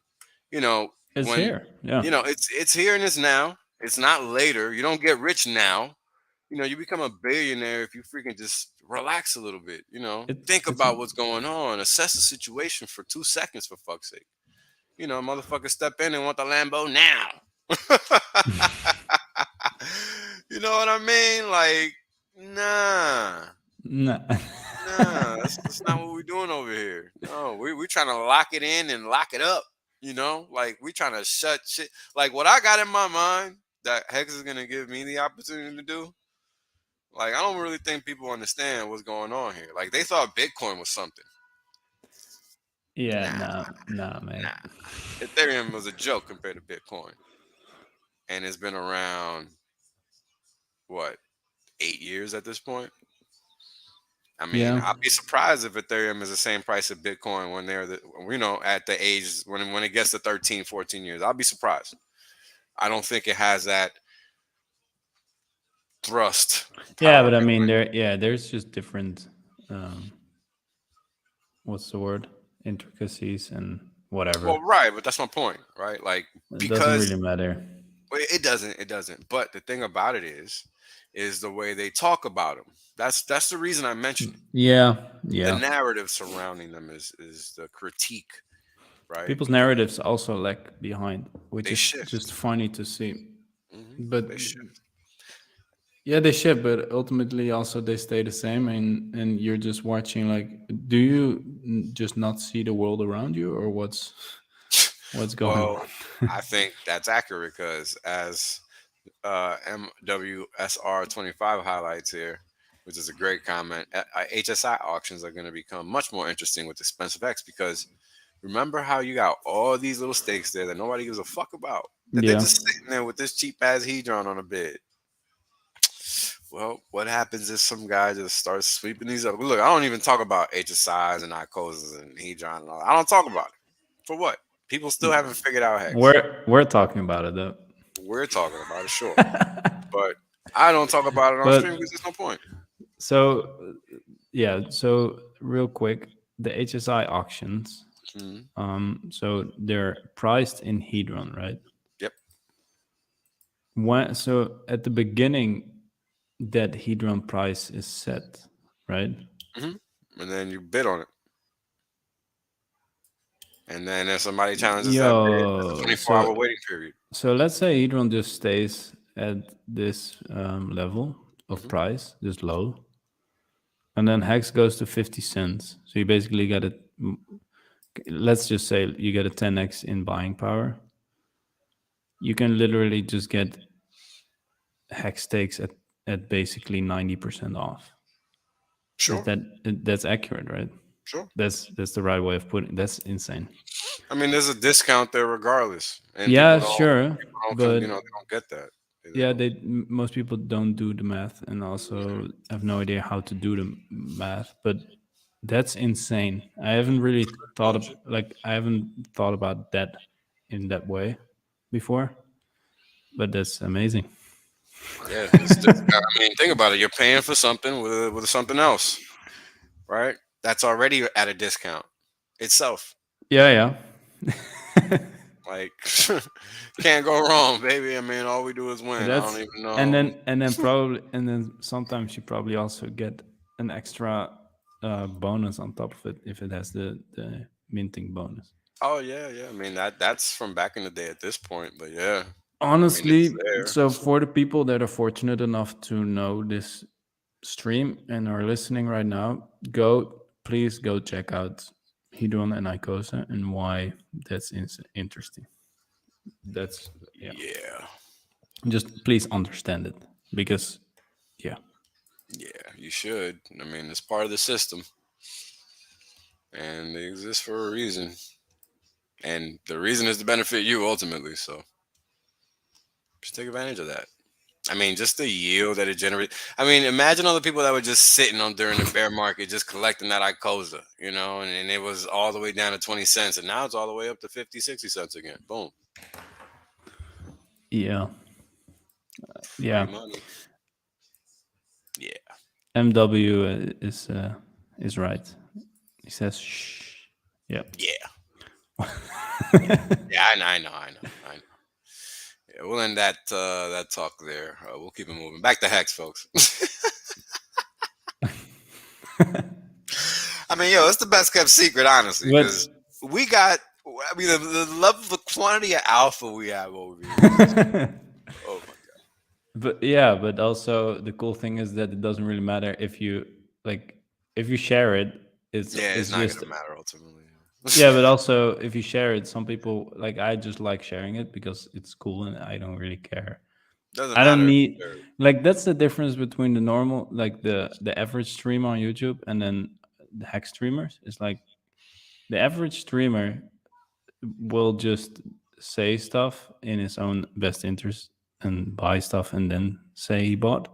You know, It's when here. Yeah. it's here and it's now. It's not later. You don't get rich now. You become a billionaire if you freaking just relax a little bit. Think It's about what's going on, assess the situation for 2 seconds, for fuck's sake. Motherfuckers step in and want the Lambo now. You know what I mean? Like, nah, nah. nah, that's not what we're doing over here. No, we trying to lock it in and lock it up. Like we trying to shut shit. Like what I got in my mind that Hex is gonna give me the opportunity to do. Like I don't really think people understand what's going on here. Like they thought Bitcoin was something. Yeah, Nah, nah, mate. nah. Ethereum was a joke compared to Bitcoin, and it's been around what 8 years at this point. I mean, Yeah. I'd be surprised if Ethereum is the same price of Bitcoin when at the age when it gets to 13, 14 years. I'll be surprised. I don't think it has that thrust Yeah, power but I mean, behind it. there's just different, um, what's the word? Intricacies and whatever. Well, right, but that's my point, right? Like It doesn't because really matter. well, it doesn't. But the thing about it is the way they talk about them. That's the reason I mentioned it. Yeah, The yeah. narrative surrounding them is the critique, right? People's Because narratives also lag behind, which they is just shift. funny to see. But They shift. yeah, they shift, but ultimately also they stay the same, and you're just watching. Like, do you just not see the world around you, or what's going Well, on? I think that's accurate because as MWSR25 highlights here, which is a great comment, HSI auctions are going to become much more interesting with expensive X because remember how you got all these little stakes there that nobody gives a fuck about, that they're Yeah, just sitting there with this cheap ass Hedron on a bid. Well, what happens is some guy just starts sweeping these up. Look, I don't even talk about HSIs and ICOs and Hedron and all that. I don't talk about it. For what? People still haven't figured out Hex. we're talking about it though. We're talking about it, sure. But I don't talk about it on stream because But there's no point. so yeah, so real quick, the HSI auctions. Mhm. So they're priced in Hedron, right? Yep. So at the beginning, that Hedron price is set, right? And then you bid on it. And then if somebody challenges that bid, there's a Yo, 24-hour waiting period. so let's say Hedron just stays at this level of Hmm. price, this low, and then Hex goes to 50 cents. So you basically get it. Let's just say you get a 10x in buying power. You can literally just get Hex stakes at basically 90% off. Is Sure, that's accurate, right? sure. That's the right way of putting. That's insane. I mean, there's a discount there regardless, and Yeah, sure, people don't but they don't get that. They yeah, don't. most people don't do the math and also have no idea how to do the math. But that's insane. I haven't really thought of Bullshit. like I haven't thought about that in that way before. But that's amazing. Yeah, it's discount. I mean, think about it. You're paying for something with something else, right? That's already at a discount itself. Yeah, yeah. Like, can't go wrong, baby. I mean, all we do is win. I don't That's even know. and then sometimes you probably also get an extra bonus on top of it if it has the minting bonus. Oh yeah, yeah. I mean that's from back in the day at this point, but yeah. I mean it's Honestly, there. so for the people that are fortunate enough to know this stream and are listening right now, please go check out Hedron and Icosa and why that's interesting. That's yeah. Yeah. Just please understand it because yeah. Yeah, you should. I mean, it's part of the system and they exist for a reason. And the reason is to benefit you ultimately. So just take advantage of that. I mean, just the yield that it generates. I mean, imagine all the people that were just sitting on during the bear market, just collecting that ICOSA, and it was all the way down to 20 cents. And now it's all the way up to 50, 60 cents again. Boom. Yeah. Free Yeah. money. Yeah. MW is right. He says shh. Yeah. Yeah. Yeah, I know. Yeah, we'll end that talk there. We'll keep it moving. Back to Hex, folks. I mean, yo, it's the best kept secret, honestly, because but we got. I mean, the level, the quantity of alpha we have over here is just. Oh my god. but yeah, but also the cool thing is that it doesn't really matter if you like if you share it, Yeah, it's it's not just gonna matter ultimately. yeah, but also if you share it, some people like I just like sharing it because it's cool and I don't really care. Doesn't I don't matter. need like that's the difference between the normal like the average streamer on YouTube and then the hack streamers. It's like the average streamer will just say stuff in his own best interest and buy stuff and then say he bought.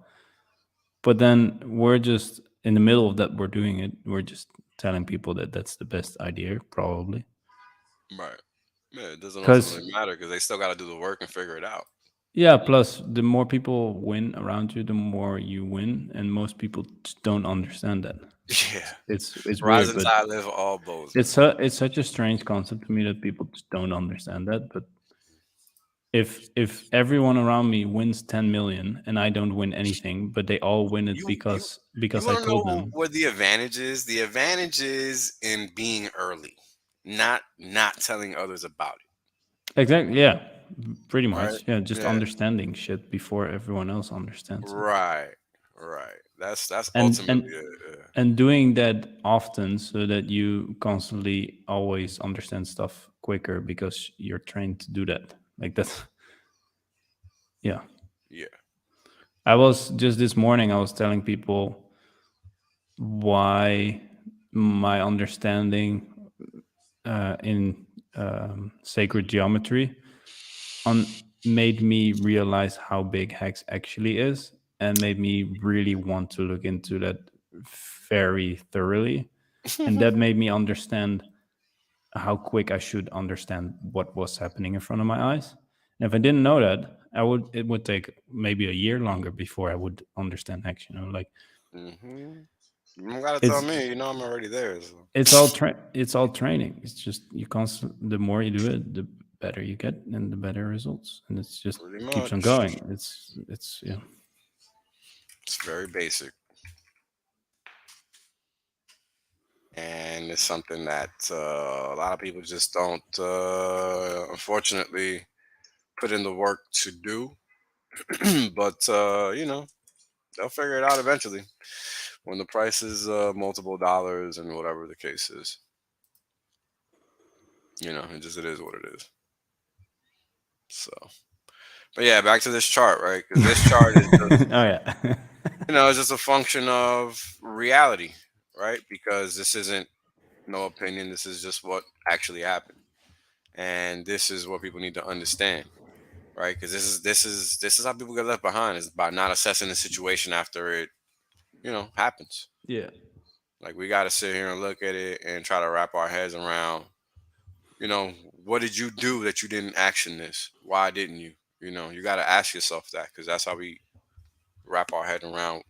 But then we're just in the middle of that, we're doing it. We're just telling people that that's the best idea, probably. Right. Yeah, it doesn't Because, ultimately matter because they still got to do the work and figure it out. yeah, plus the more people win around you, the more you win. And most people just don't understand that. Yeah. It's weird, Rising but tide lift all boats, man. it's such a strange concept to me that people just don't understand that. But if everyone around me wins 10 million and I don't win anything, but they all win it You you you because I want to told know them. what the advantage is? The advantage is in being early, not telling others about it. Exactly, yeah. Pretty Right? much. Yeah, just Yeah. understanding shit before everyone else understands it. Right. Right. That's And ultimately and and doing that often so that you constantly always understand stuff quicker because you're trained to do that. Like that's yeah. yeah. I was just this morning I was telling people why my understanding in sacred geometry made me realize how big hex actually is and made me really want to look into that very thoroughly, and that made me understand how quick I should understand what was happening in front of my eyes. And if I didn't know that, it would take maybe a year longer before I would understand hex, like Hmm. You don't gotta tell it's me. You know I'm already there. So. it's all training. It's just you constant the more you do it, the better you get and the better results, and it's just Pretty keeps on much. going. It's yeah. It's very basic. and it's something that a lot of people just don't, unfortunately, put in the work to do. But they'll figure it out eventually when the price is multiple dollars and whatever the case is. It is what it is. So, but yeah, back to this chart, right? Because this chart is just, Oh yeah. it's just a function of reality, right? Because this isn't no opinion. This is just what actually happened, and this is what people need to understand, right? Because this is how people get left behind, is by not assessing the situation after it, happens. Yeah. Like, we got to sit here and look at it and try to wrap our heads around, you know, what did you do that you didn't action this? Why didn't you? You got to ask yourself that, because that's how we wrap our head around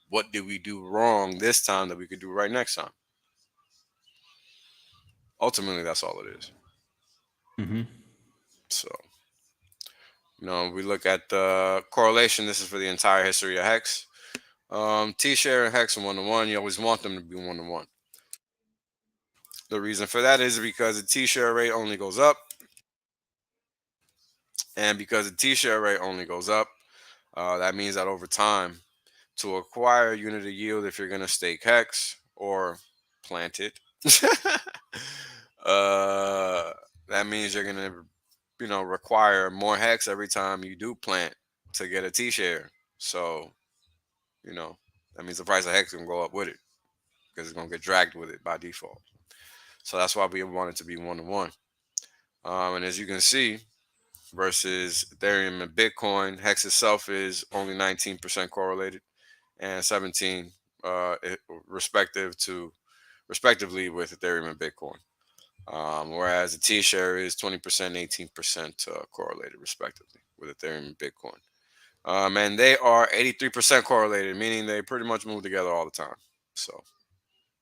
what did we do wrong this time that we could do right next time. Ultimately, that's all it is. Hmm. So, we look at the correlation. This is for the entire history of Hex. T-share and Hex are 1 to 1. You always want them to be 1 to 1. The reason for that is because the T-share rate only goes up, and because the T-share rate only goes up, that means that over time, to acquire unit of yield, if you're going to stake Hex or plant it, uh, that means you're going to, require more Hex every time you do plant to get a T-share. So, you know, that means the price of Hex is going to go up with it, because it's going to get dragged with it by default. So that's why we want it to be 1 to 1. And as you can see, versus Ethereum and Bitcoin, Hex itself is only 19% correlated, and 17 respective to respectively with Ethereum and Bitcoin. Whereas the T-share is 20%, 18% correlated respectively with Ethereum and Bitcoin. And they are 83% correlated, meaning they pretty much move together all the time. So,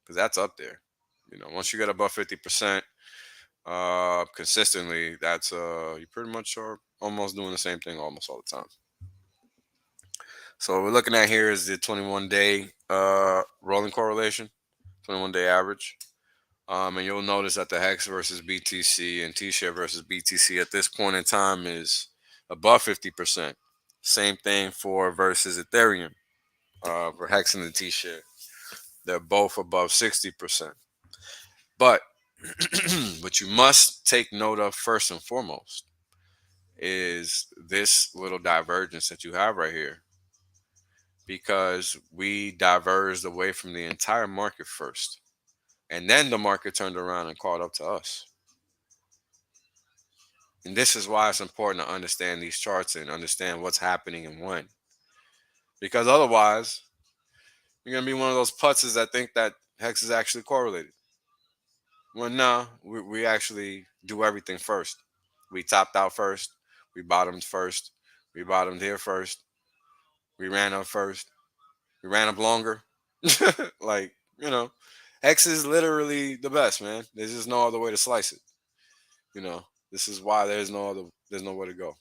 because that's up there. Once you get above 50% consistently, that's you pretty much are almost doing the same thing almost all the time. So what we're looking at here is the 21-day rolling correlation, 21-day average. And you'll notice that the Hex versus BTC and T-share versus BTC at this point in time is above 50%. Same thing for versus Ethereum, for Hex and the T-share. They're both above 60%. But what you must take note of first and foremost is this little divergence that you have right here, because we diverged away from the entire market first, and then the market turned around and caught up to us. And this is why it's important to understand these charts and understand what's happening and when, because otherwise you're going to be one of those putzes that think that Hex is actually correlated. Well, no, we actually do everything first. We topped out first, we bottomed first, we bottomed here first, we ran up first, we ran up longer. Like, Hex is literally the best, man. There's just no other way to slice it. You know, this is why there's nowhere to go.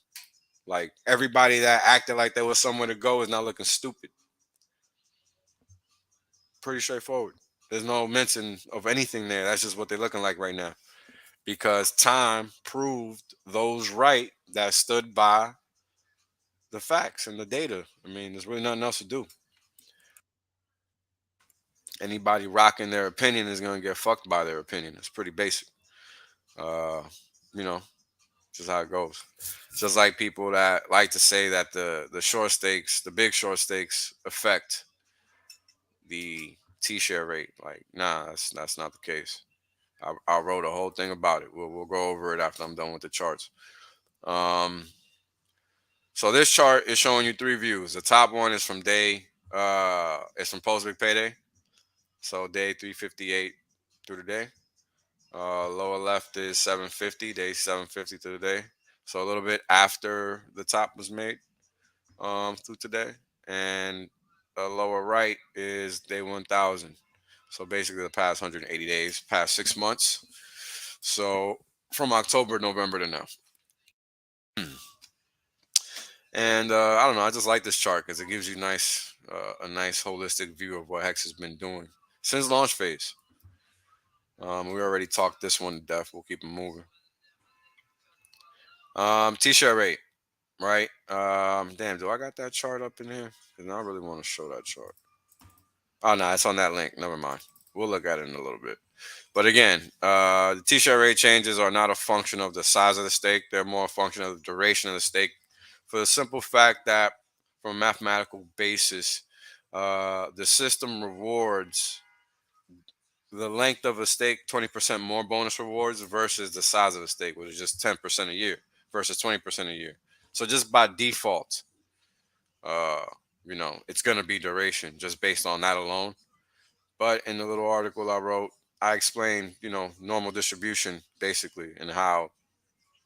Like, everybody that acted like there was somewhere to go is now looking stupid. Pretty straightforward. There's no mention of anything there. That's just what they're looking like right now. Because time proved those right that stood by the facts and the data. I mean, there's really nothing else to do. Anybody rocking their opinion is going to get fucked by their opinion. It's pretty basic. Uh, you know, just how it goes. Just like people that like to say that the short stakes, the big short stakes, affect the T-share rate. Like, nah, that's not the case. I wrote a whole thing about it. We'll go over it after I'm done with the charts. Um, so this chart is showing you three views. The top one is from it's from post big payday. So day 358 through the day. Lower left is 750, day 750 through the day. So a little bit after the top was made through today. And lower right is day 1000. So basically the past 180 days, past 6 months. So from October, November to now. And I don't know, I just like this chart because it gives you a nice holistic view of what Hex has been doing since launch phase. We already talked this one to death. We'll keep it moving. T-shirt rate, right? Damn, do I got that chart up in here? Because I really want to show that chart. Oh no, it's on that link. Never mind. We'll look at it in a little bit. But again, the T-shirt rate changes are not a function of the size of the stake. They're more a function of the duration of the stake. For the simple fact that, from a mathematical basis, the system rewards the length of a stake 20% more bonus rewards versus the size of the stake, which is just 10% a year versus 20% a year. So just by default, uh, it's gonna be duration just based on that alone. But in the little article I wrote, I explained, normal distribution basically, and how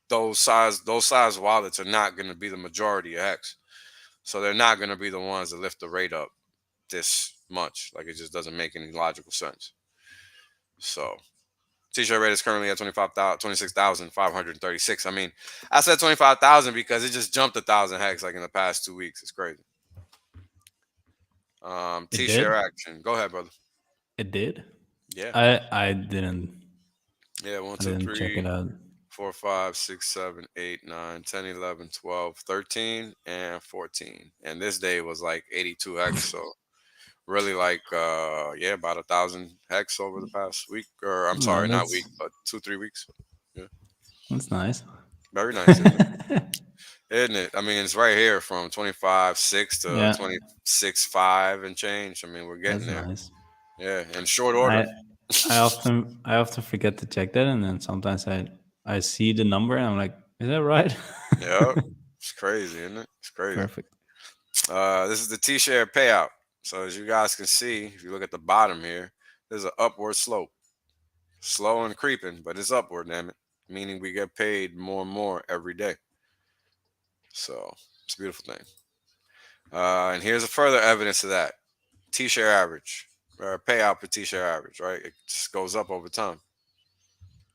those size wallets are not going to be the majority of Hex. So they're not going to be the ones that lift the rate up this much. Like, it just doesn't make any logical sense. So T-shirt rate is currently at 26,536. I mean, I said 25,000 because it just jumped 1,000 Hex like in the past 2 weeks. It's crazy. It T-share did. action. Go ahead, brother. It did. Yeah. I didn't. Yeah. One, I two, didn't check it three, out. 4, 5, 6, 7, 8, 9, 10, 11, 12, 13, and 14. And this day was like 82 Hex. So really, like, yeah, about 1,000 Hex over the past week. Or I'm No, sorry, not week, that's but 2, 3 weeks. Yeah. that's nice. Very nice, isn't it? Isn't it? I mean, it's right here from 25.6 to Yeah, 26.5 and change. I mean, we're getting that's there. nice. Yeah, in short order. I often forget to check that, and then sometimes I see the number and I'm like, is that right? Yeah, it's crazy, isn't it? It's crazy. Perfect. This is the T-share payout. So as you guys can see, if you look at the bottom here, there's an upward slope, slow and creeping, but it's upward, damn it. Meaning we get paid more and more every day. So it's a beautiful thing. And here's a further evidence of that: T-share average, or payout per T-share average. Right, it just goes up over time.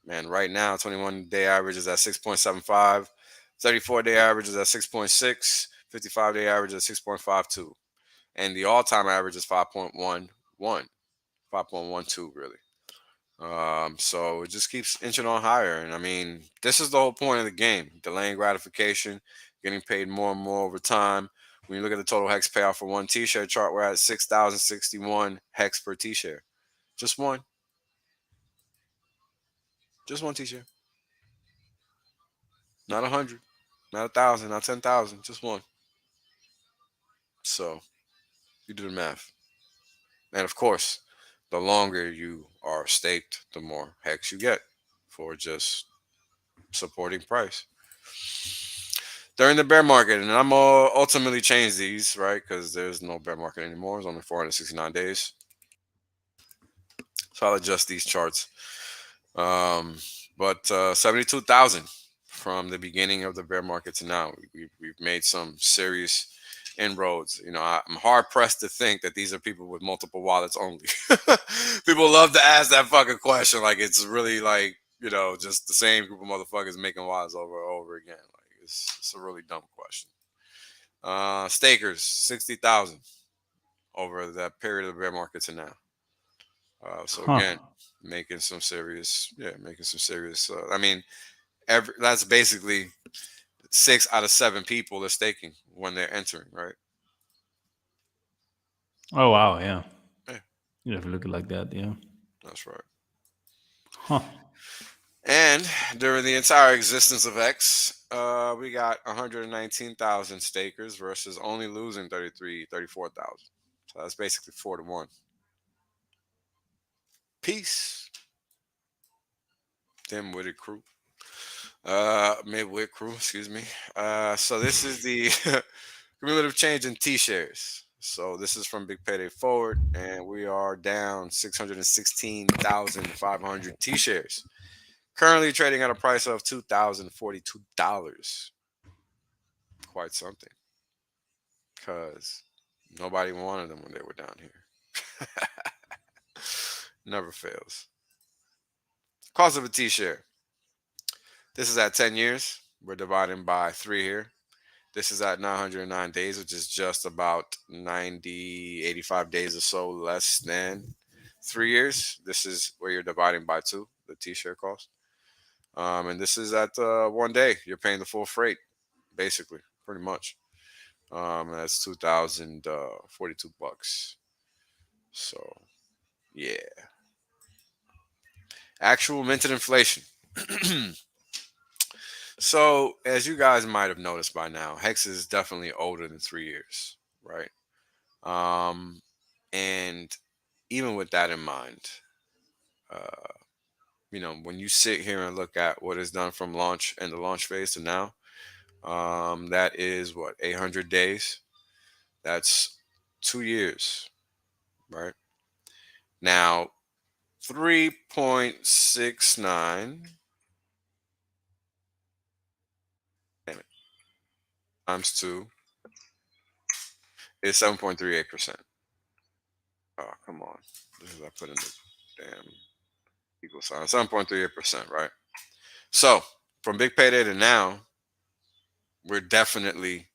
Man, right now, 21-day average is at 6.75, 34-day average is at 6.6, 55-day average is 6.52. And the all-time average is 5.11, 5.12 really. So it just keeps inching on higher. And I mean, this is the whole point of the game: delaying gratification, getting paid more and more over time. When you look at the total Hex payout for one T-share chart, we're at 6,061 Hex per T-share. Just one, just one T-share, not 100, not 1,000, not 10,000, just one. So you do the math, and of course, the longer you are staked, the more Hex you get for just supporting price during the bear market. And I'm ultimately change these, right? Because there's no bear market anymore. It's only 469 days. So I'll adjust these charts. Um, but 72,000 from the beginning of the bear market to now. We've made some serious inroads. I'm hard pressed to think that these are people with multiple wallets only. People love to ask that fucking question, like it's really like, just the same group of motherfuckers making wallets over and over again. Like, it's a really dumb question. Stakers, 60,000 over that period of the bear market to now. So Huh. again, making some serious, yeah, making some serious. I mean, that's basically 6 out of 7 people are staking when they're entering, right? Oh wow, yeah. Yeah, You have to look at it like that, yeah. that's right. Huh. And during the entire existence of X, we got 119,000 stakers versus only losing 34,000. So that's basically 4 to 1. Peace, dim-witted crew. Midwit crew, excuse me. So this is the cumulative change in T shares. So this is from Big Payday forward, and we are down 616,500 T shares. Currently trading at a price of $2,042. Quite something, because nobody wanted them when they were down here. Never fails. Cost of a T share. This is at 10 years. We're dividing by 3 here. This is at 909 days, which is just about 90, 85 days or so less than 3 years, this is where you're dividing by two the T-share cost. And this is at one day. You're paying the full freight, basically, pretty much. That's 2,042 bucks. So yeah, actual minted inflation. So as you guys might have noticed by now, Hex is definitely older than 3 years, right? Um, and even with that in mind, uh, when you sit here and look at what is done from launch and the launch phase to now, that is what, 800 days. That's 2 years, right? Now, 3.69 times 2 is 7.38%. Oh, come on. This is I put in the damn equal sign. 7.38%, right? So, from big payday to now, we're definitely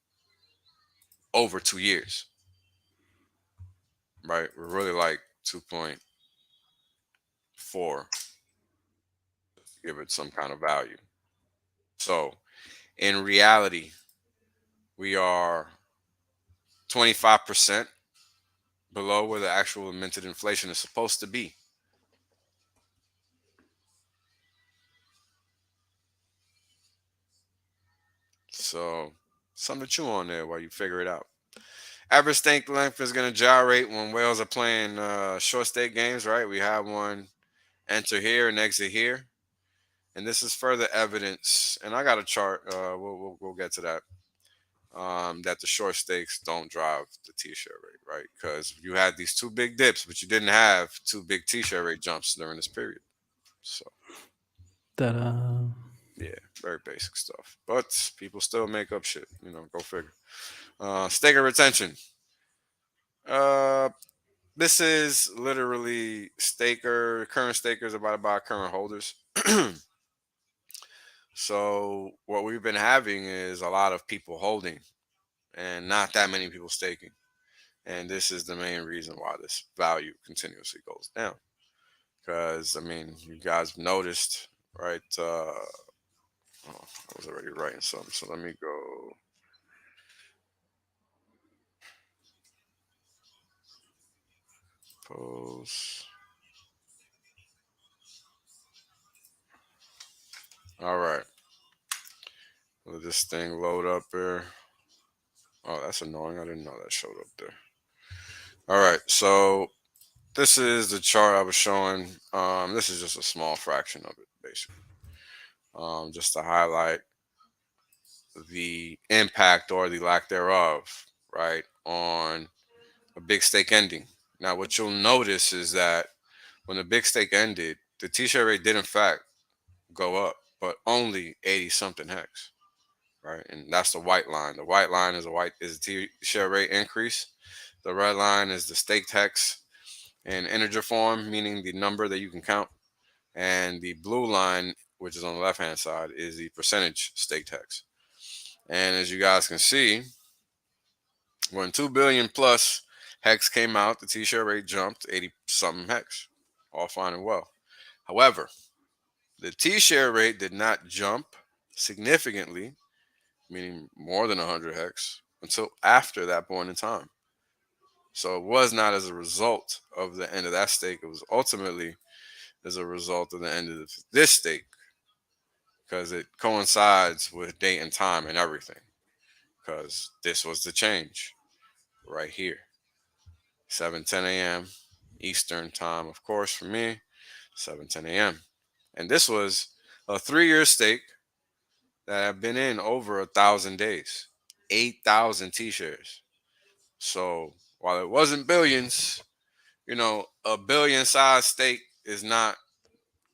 over 2 years, right? We're really like 2.4 to give it some kind of value. So, in reality, we are 25% below where the actual minted inflation is supposed to be. So, something to chew on there while you figure it out. Average stake length is going to gyrate when whales are playing short stake games, right? We have one enter here and exit here. And this is further evidence. And I got a chart. We'll get to that. That the short stakes don't drive the T-share rate, right? Because you had these two big dips, but you didn't have two big T-share rate jumps during this period. So, Ta-da. yeah, very basic stuff. But people still make up shit. Go figure. Staker retention. Uh, this is literally current stakers divided by current holders. So what we've been having is a lot of people holding and not that many people staking. And this is the main reason why this value continuously goes down. Because, I mean, you guys noticed, right? I was already writing something. So let me go. Post. All right. Let this thing load up here. Oh, that's annoying. I didn't know that showed up there. All right. So this is the chart I was showing. This is just a small fraction of it, basically. Just to highlight the impact or the lack thereof, right, on a big stake ending. Now, what you'll notice is that when the big stake ended, the T-share rate did in fact go up, but only 80 something hex, right? And that's the white line. The white line is a T-share rate increase. The red line is the staked hex in integer form, meaning the number that you can count. And the blue line, which is on the left hand side, is the percentage staked hex. And as you guys can see, when 2 billion plus hex came out, the T-share rate jumped 80 something hex. All fine and well. However, the T-share rate did not jump significantly, meaning more than 100 hex, until after that point in time. So it was not as a result of the end of that stake. It was ultimately as a result of the end of this stake, because it coincides with date and time and everything. Because this was the change right here, 7:10 a.m. Eastern time, of course, for me, 7:10 a.m. And this was a 3-year stake that have been in over 1,000 days, 8,000 T-shares. So while it wasn't billions, a billion size stake is not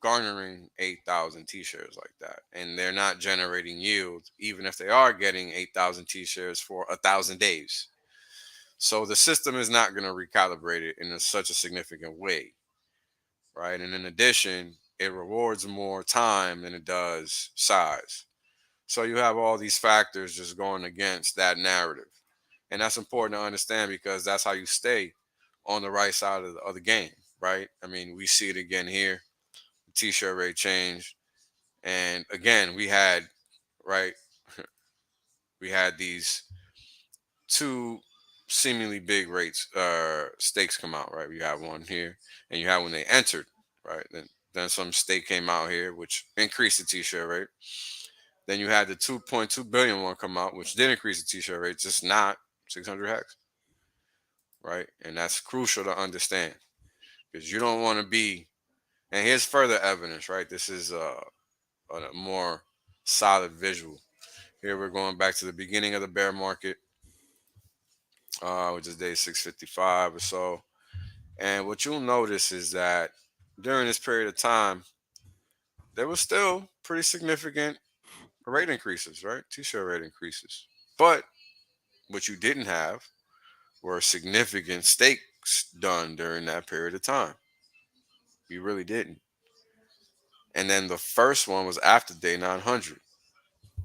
garnering 8,000 T-shares like that. And they're not generating yield, even if they are getting 8,000 T-shares for 1,000 days. So the system is not going to recalibrate it in such a significant way, right? And in addition, it rewards more time than it does size. So you have all these factors just going against that narrative. And that's important to understand because that's how you stay on the right side of the game, right? I mean, we see it again here. The t-shirt rate change, and again, we had right, we had these two seemingly big rates stakes come out, right? You have one here, and you have when they entered, right? Then some stake came out here, which increased the t-shirt rate. Then you had the 2.2 billion one come out, which did increase the t-shirt rate, just not 600 hex, right? And that's crucial to understand because you don't want to be. And here's further evidence, right? This is a more solid visual. Here we're going back to the beginning of the bear market, which is day 655 or so. And what you'll notice is that during this period of time, there was still pretty significant rate increases, right? T-shirt rate increases. But what you didn't have were significant stakes done during that period of time. You really didn't. And then the first one was after day 900.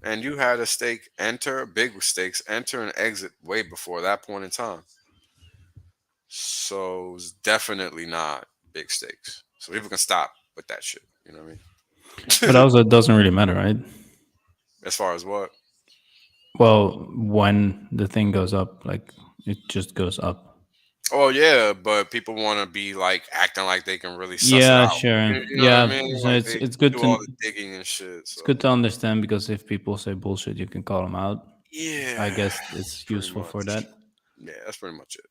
And you had a stake enter, big stakes enter and exit way before that point in time. So it's definitely not big stakes. So people can stop with that shit. You know what I But mean? also, it doesn't really matter, right? As far as what? Well, when the thing goes up, like it just goes up. Oh yeah, but people want to be like acting like they can really suss it Yeah, out. sure. You know what I Yeah, mean? so Like it's they it's good do to all the digging and shit. it's So good to understand because if people say bullshit, you can call them out. I yeah, guess it's pretty useful for much. that. Yeah, that's pretty much it.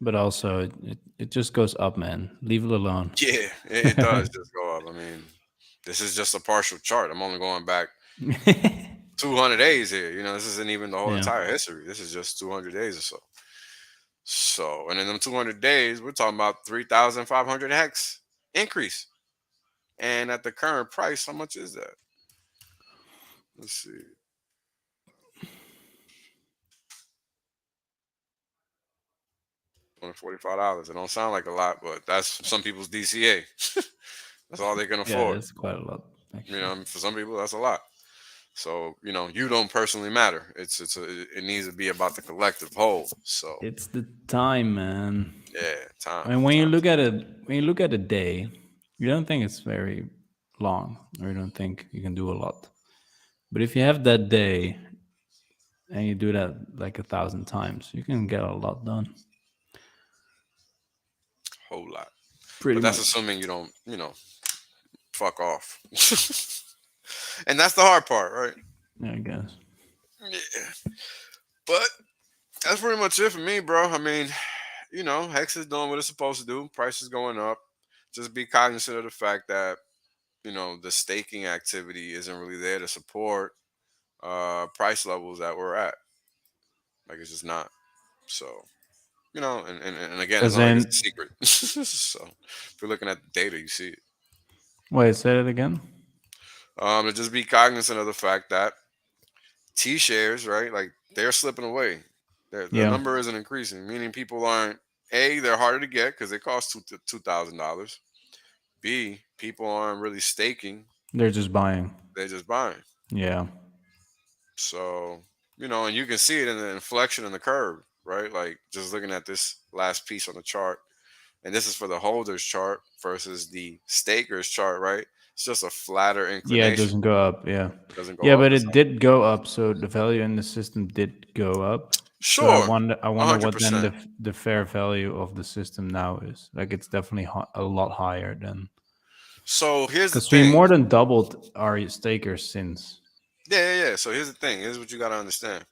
But also, it just goes up, man. Leave it alone. Yeah, it does just go up. I mean, this is just a partial chart. I'm only going back 200 days here. You know, this isn't even the whole Yeah. entire history. This is just 200 days or so. So, and in them 200 days, we're talking about 3,500 hex increase. And at the current price, how much is that? Let's see. $245. It don't sound like a lot, but that's some people's DCA. That's all they can Yeah, afford. it's quite a lot, You actually. know, for some people, that's a lot. So, you know, you don't personally matter. It needs to be about the collective whole. So, It's the time, man. yeah, I time, mean, when you time. look at it, when you look at a day, you don't think it's very long, or you don't think you can do a lot. But if you have that day and you do that like 1,000 times, you can get a lot done. Whole lot. Pretty But that's much. assuming you don't, fuck off. And that's the hard part, right? Yeah, I guess. Yeah. But that's pretty much it for me, bro. I mean, Hex is doing what it's supposed to do. Price is going up. Just be cognizant of the fact that, the staking activity isn't really there to support price levels that we're at. Like it's just not. So, and again, it's As not like it's a in, secret. So if you're looking at the data, you see it. wait, say it again. To just be cognizant of the fact that T shares, right? Like they're slipping away. The Yeah, number isn't increasing, meaning people aren't they're harder to get because they cost $2,000. B, people aren't really staking; they're just buying. they're just buying. Yeah, So and you can see it in the inflection in the curve, right? Like just looking at this last piece on the chart, and this is for the holders chart versus the stakers chart, right? It's just a flatter yeah, it inclination. doesn't go up. Yeah, It doesn't go yeah, up. but it did go up. So the value in the system did go up. So I Sure, wonder, I a wonder hundred what then percent. the fair value of the system now is. Like, it's definitely a lot higher than, So here's the because we thing. more than doubled our stakers since. Yeah. So here's the thing. Here's what you got to understand.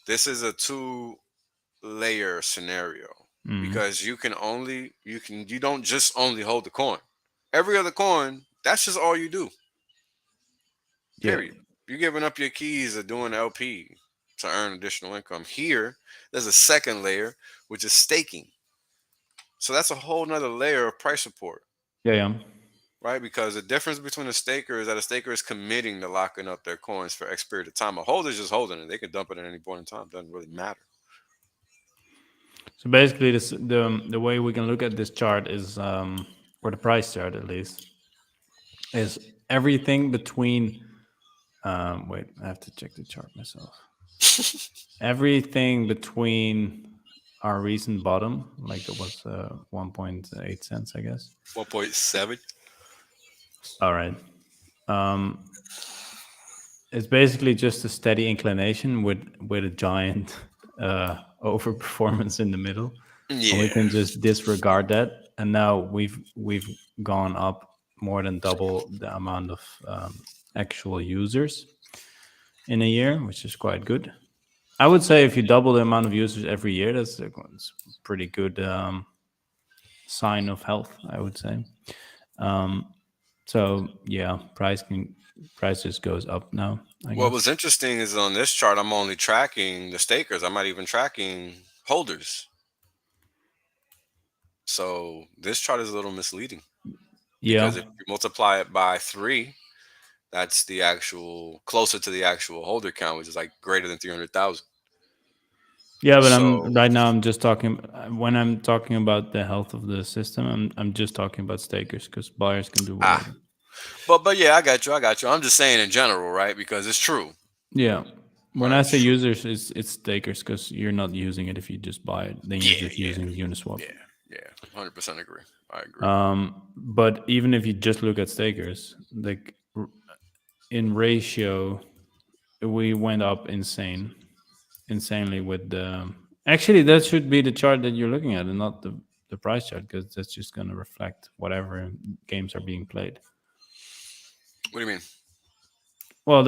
This is a two-layer scenario Mm. because you don't just only hold the coin. Every other coin, that's just all you do. Yeah, Period. You're giving up your keys of doing LP to earn additional income. Here, there's a second layer, which is staking. So that's a whole nother layer of price support, yeah, yeah. right? Because the difference between a staker is that a staker is committing to locking up their coins for X period of time. A holder is just holding it. They can dump it at any point in time. Doesn't really matter. So basically, the way we can look at this chart is, or the price chart at least, is everything between. Wait, I have to check the chart myself. Everything between our recent bottom, like it was 1.8 cents, I guess. 1.7. All right. Um, it's basically just a steady inclination with a giant overperformance in the middle, and we Yeah. can just disregard that. And now we've gone up more than double the amount of actual users in a year, which is quite good. I would say if you double the amount of users every year, that's a pretty good sign of health, I would say. Um, so yeah, price just goes up now, I What guess. was interesting is on this chart, I'm only tracking the stakers. I'm not even tracking holders. So this chart is a little misleading Yeah, because if you multiply it by three, that's the actual closer to the actual holder count, which is like greater than 300,000. yeah, but I'm So, right now. I'm just talking when I'm talking about the health of the system. I'm just talking about stakers because buyers can do ah, whatever. but yeah, I got you. I got you. I'm just saying in general, right? Because it's true. Yeah, All when right, I it's say true. users, it's stakers because you're not using it if you just buy it. Then you're Yeah, just yeah, using Uniswap. yeah, yeah. 100% agree. I agree. But even if you just look at stakers, like in ratio, we went up insanely with the. Actually, that should be the chart that you're looking at, and not the price chart, because that's just going to reflect whatever games are being played. What do you mean? Well,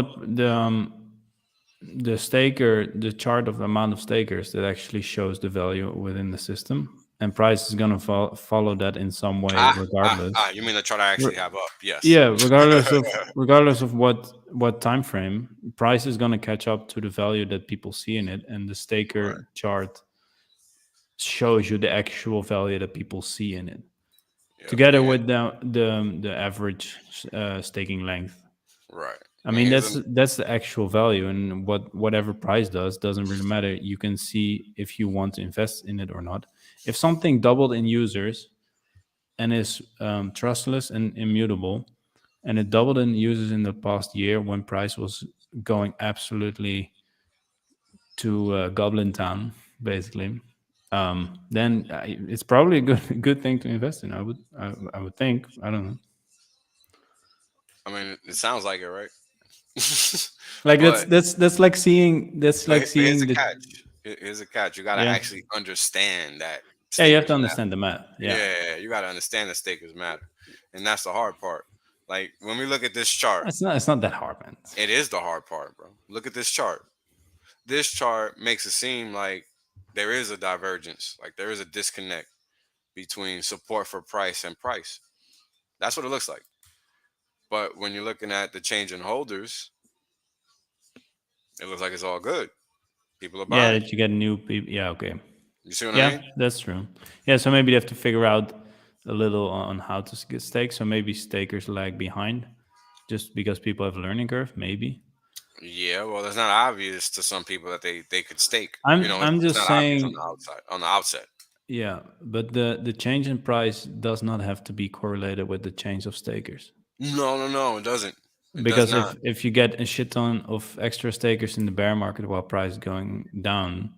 the staker, the chart of the amount of stakers that actually shows the value within the system, and price is going to follow that in some way, regardless. You mean the chart I actually have up? Yes. Yeah, regardless of what time frame, price is going to catch up to the value that people see in it, and the Right. staker chart shows you the actual value that people see in it, Yep. together And with the average staking length. right. I And mean, here's that's the actual value, and whatever price doesn't really matter. You can see if you want to invest in it or not. If something doubled in users and is trustless and immutable, and it doubled in users in the past year when price was going absolutely to Goblin Town, basically, then it's probably a good thing to invest in. I would think. I don't know. I mean, it sounds like it, right? Like but that's like seeing but here's a the catch. Here's a catch. You got to yeah. actually understand that Yeah, you have stakers to matter. understand the math. Yeah. Yeah, you got to understand that stakers matter, and that's the hard part. Like when we look at this chart, It's not that hard, man. it is the hard part, bro. Look at this chart. This chart makes it seem like there is a divergence, like there is a disconnect between support for price and price. That's what it looks like. But when you're looking at the change in holders, it looks like it's all good. People are Yeah, buying. that you get new people. Yeah, okay. You see what I Yeah, mean? that's true. Yeah, so maybe you have to figure out a little on how to get stakes. So maybe stakers lag behind just because people have a learning curve, maybe. Yeah, well, it's not obvious to some people that they could stake. I'm It's just not obvious on saying, the outside, on the outset. yeah, but the change in price does not have to be correlated with the change of stakers. No, no, no, it doesn't. It does Because not. if you get a shit ton of extra stakers in the bear market while price is going down,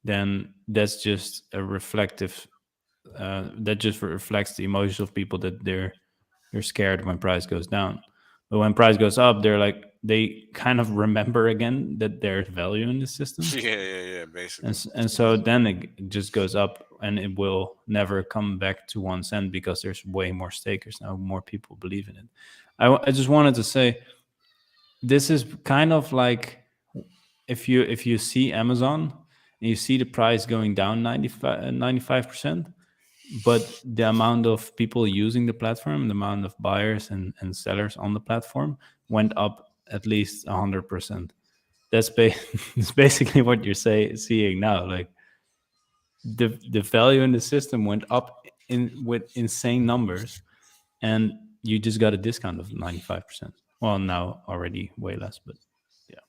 then that's just a reflective that just reflects the emotions of people that they're scared when price goes down. But when price goes up, they're like they kind of remember again that there's value in the system, Yeah, yeah, yeah. Basically, and so then it just goes up, and it will never come back to 1 cent because there's way more stakers now, more people believe in it. I just wanted to say this is kind of like if you see Amazon and you see the price going down 95%, but the amount of people using the platform, the amount of buyers and sellers on the platform went up at least 100%. That's that's basically what you're seeing now. Like the value in the system went up in with insane numbers, and you just got a discount of 95%. Well, now already way less, but yeah,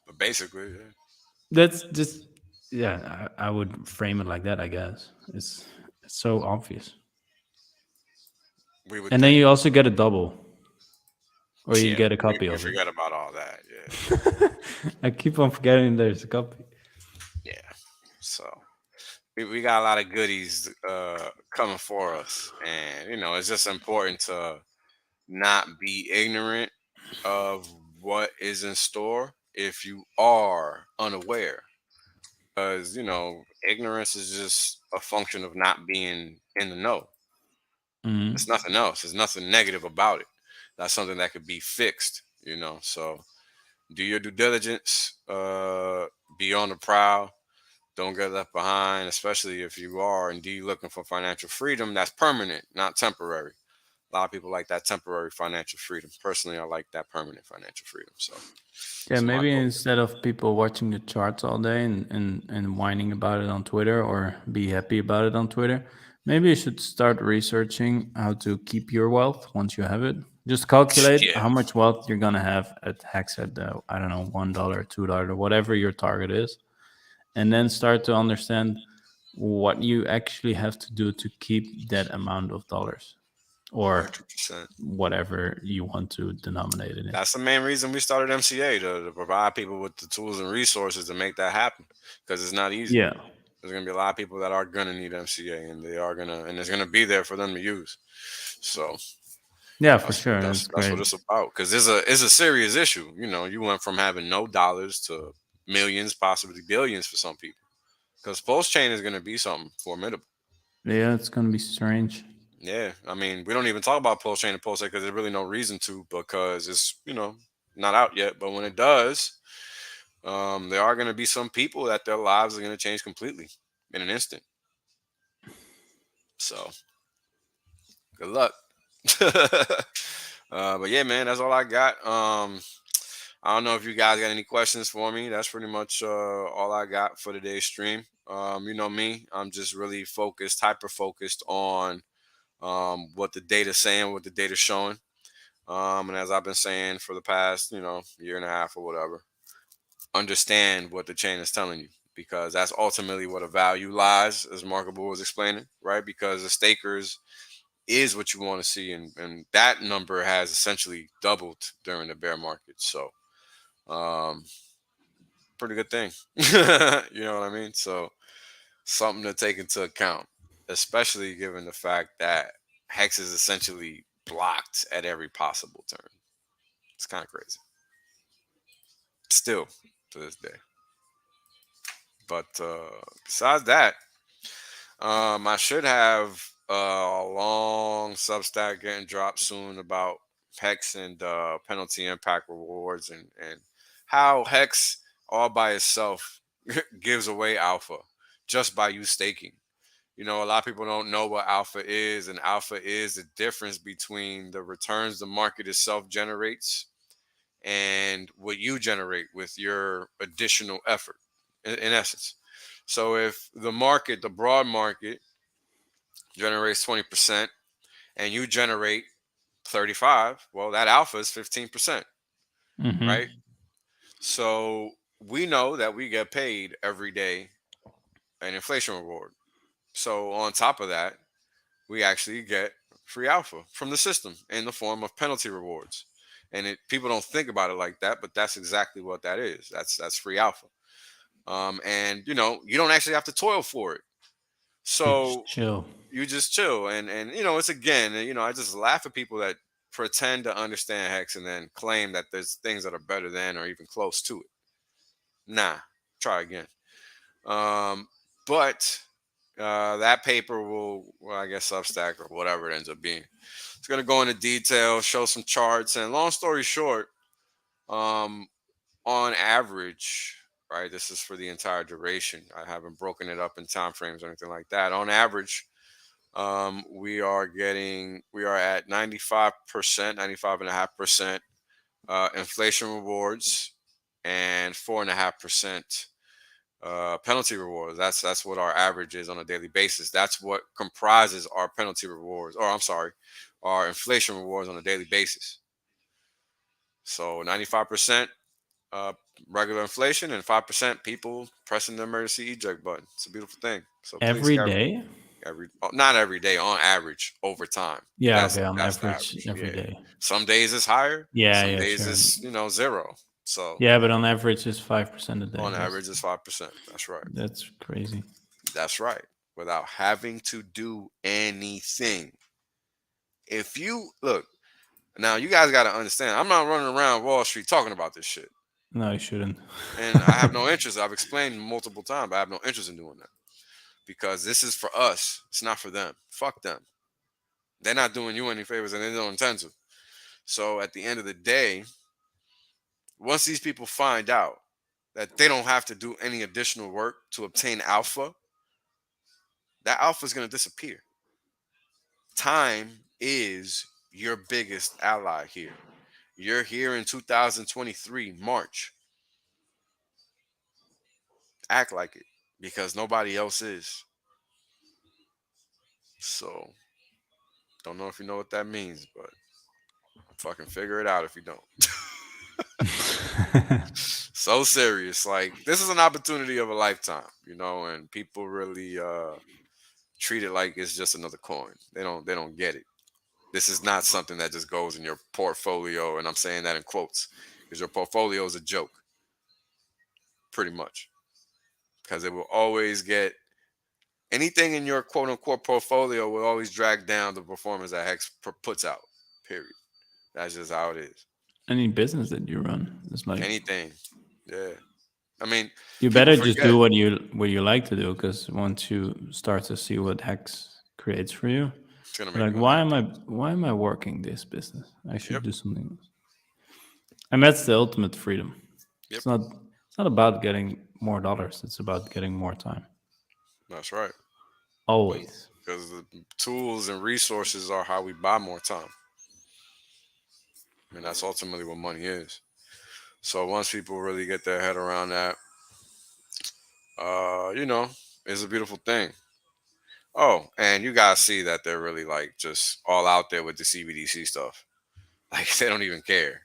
but basically, yeah, that's just yeah. I would frame it like that. I guess it's so obvious. we would And then think. you also get a double, or you Yeah, get a we, copy we of it. forget about all that. Yeah, I keep on forgetting there's a copy. yeah. So we got a lot of goodies coming for us, and it's just important to not be ignorant of what is in store if you are unaware, because ignorance is just a function of not being in the know. It's Mhm. nothing else. There's nothing negative about it. That's something that could be fixed. So do your due diligence. Be on the prowl. Don't get left behind, especially if you are indeed looking for financial freedom that's permanent, not temporary. A lot of people like that temporary financial freedom. Personally, I like that permanent financial freedom. So Yeah, it's my maybe goal. instead of people watching the charts all day and whining about it on Twitter or be happy about it on Twitter, maybe you should start researching how to keep your wealth once you have it. Just calculate Yeah, how much wealth you're gonna have at Hex at I don't know, $1, $2, whatever your target is, and then start to understand what you actually have to do to keep that amount of dollars or 100%. whatever you want to denominate it in. That's the main reason we started MCA to provide people with the tools and resources to make that happen, because it's not easy. Yeah. There's gonna be a lot of people that are gonna need MCA, and it's gonna be there for them to use. So Yeah, for that's sure. that's It's that's what great. it's about. Because it's a serious issue. You went from having no dollars to millions, possibly billions for some people. Because Pulse Chain is gonna be something formidable. Yeah, it's gonna be strange. Yeah, I mean, we don't even talk about Pulse Chain and Pulse because there's really no reason to, because it's not out yet. But when it does, there are going to be some people that their lives are going to change completely in an instant. So good luck. But yeah, man, that's all I got. I don't know if you guys got any questions for me. That's pretty much all I got for today's stream. You know me, I'm just really focused, hyper focused on what the data's saying, what the data's showing. And as I've been saying for the past, year and a half or whatever, understand what the chain is telling you, because that's ultimately what a value lies, as Markable was explaining, right? Because the stakers is what you want to see, and that number has essentially doubled during the bear market. So, um, pretty good thing. You know what I mean? So, something to take into account, especially given the fact that Hex is essentially blocked at every possible turn. It's kind of crazy. Still to this day. But besides that, I should have a long Substack getting dropped soon about Hex and penalty impact rewards, and how Hex all by itself gives away alpha just by you staking. A lot of people don't know what alpha is, and alpha is the difference between the returns the market itself generates and what you generate with your additional effort, in essence. So if the broad market, generates 20% and you generate 35, well, that alpha is 15%, right? Mm-hmm. So we know that we get paid every day an inflation reward. So on top of that, we actually get free alpha from the system in the form of penalty rewards. And people don't think about it like that, but that's exactly what that is. That's free alpha. And you don't actually have to toil for it. You just So chill. you just chill, and it's again, I just laugh at people that pretend to understand Hex and then claim that there's things that are better than or even close to it. Nah, try again. But that paper will, well, I guess Substack or whatever it ends up being, it's going to go into detail, show some charts, and long story short, um on average, right, this is for the entire duration, I haven't broken it up in time frames or anything like that. On average, we are at 95%, 95.5% inflation rewards and 4.5% penalty rewards. That's what our average is on a daily basis. That's what comprises our penalty rewards, or I'm sorry, our inflation rewards on a daily basis. So 95% uh, regular inflation and 5% people pressing the emergency eject button. It's a beautiful thing. So please, Every day? not every day, on average over time. Yeah, That's okay, on that's the average average. every Yeah. day. Some days it's higher, Yeah, some yeah, days sure. it's zero. So Yeah, but on average, it's 5% a day. on average, it's 5%. That's right. That's crazy. That's right. Without having to do anything. If you look now, you guys got to understand. I'm not running around Wall Street talking about this shit, No, you shouldn't. and I have no interest. I've explained multiple times. But I have no interest in doing that because this is for us. It's not for them. Fuck them. They're not doing you any favors, and they don't intend to. So at the end of the day, once these people find out that they don't have to do any additional work to obtain alpha, that alpha is going to disappear. Time is your biggest ally here. You're here in 2023, March. Act like it because nobody else is. So, don't know if you know what that means, but fucking figure it out if you don't. So serious. Like, this is an opportunity of a lifetime, and people really treat it like it's just another coin. They don't get it. This is not something that just goes in your portfolio, and I'm saying that in quotes because your portfolio is a joke, pretty much. Because it will always get anything in your quote unquote portfolio will always drag down the performance that Hex puts out. Period. That's just how it is. Any business that you run is like Anything. Yeah. I mean, you people better just forget. do what you like to do, because once you start to see what Hex creates for you, It's gonna you're make like, you unhappy. why am I working this business? I should Yep. do something else. And that's the ultimate freedom. Yep. It's not about getting more dollars. It's about getting more time. That's right. Always. Because the tools and resources are how we buy more time. And that's ultimately what money is. So once people really get their head around that, it's a beautiful thing. Oh, and you guys see that they're really like just all out there with the CBDC stuff. Like they don't even care.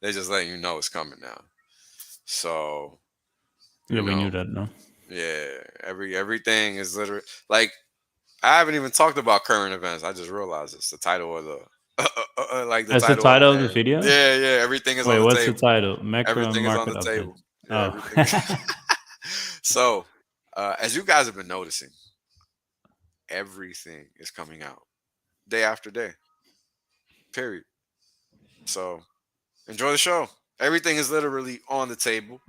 They're just letting you know it's coming now. So, Yeah, you we know, knew that, no? yeah, everything is literally like I haven't even talked about current events. I just realized it's the title of the like the That's the title of title of the the video? yeah, everything is Wait, on the what's the table. title? Macro and Everything is on market the update. table. Yeah, Oh. everything. So, as you guys have been noticing, everything is coming out day after day. Period. So, enjoy the show. Everything is literally on the table.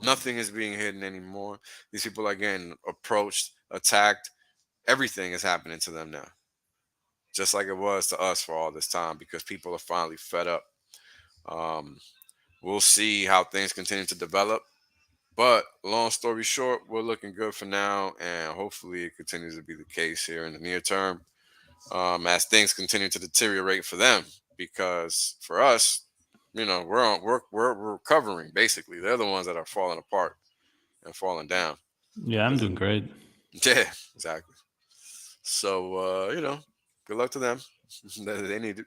Nothing is being hidden anymore. These people are getting approached, attacked. Everything is happening to them now, just like it was to us for all this time, because people are finally fed up. Um, we'll see how things continue to develop. But long story short, we're looking good for now, and hopefully it continues to be the case here in the near term, as things continue to deteriorate for them. Because for us, we're recovering basically. They're the ones that are falling apart and falling down. Yeah, I'm doing great. Yeah, exactly. So good luck to them. They need it.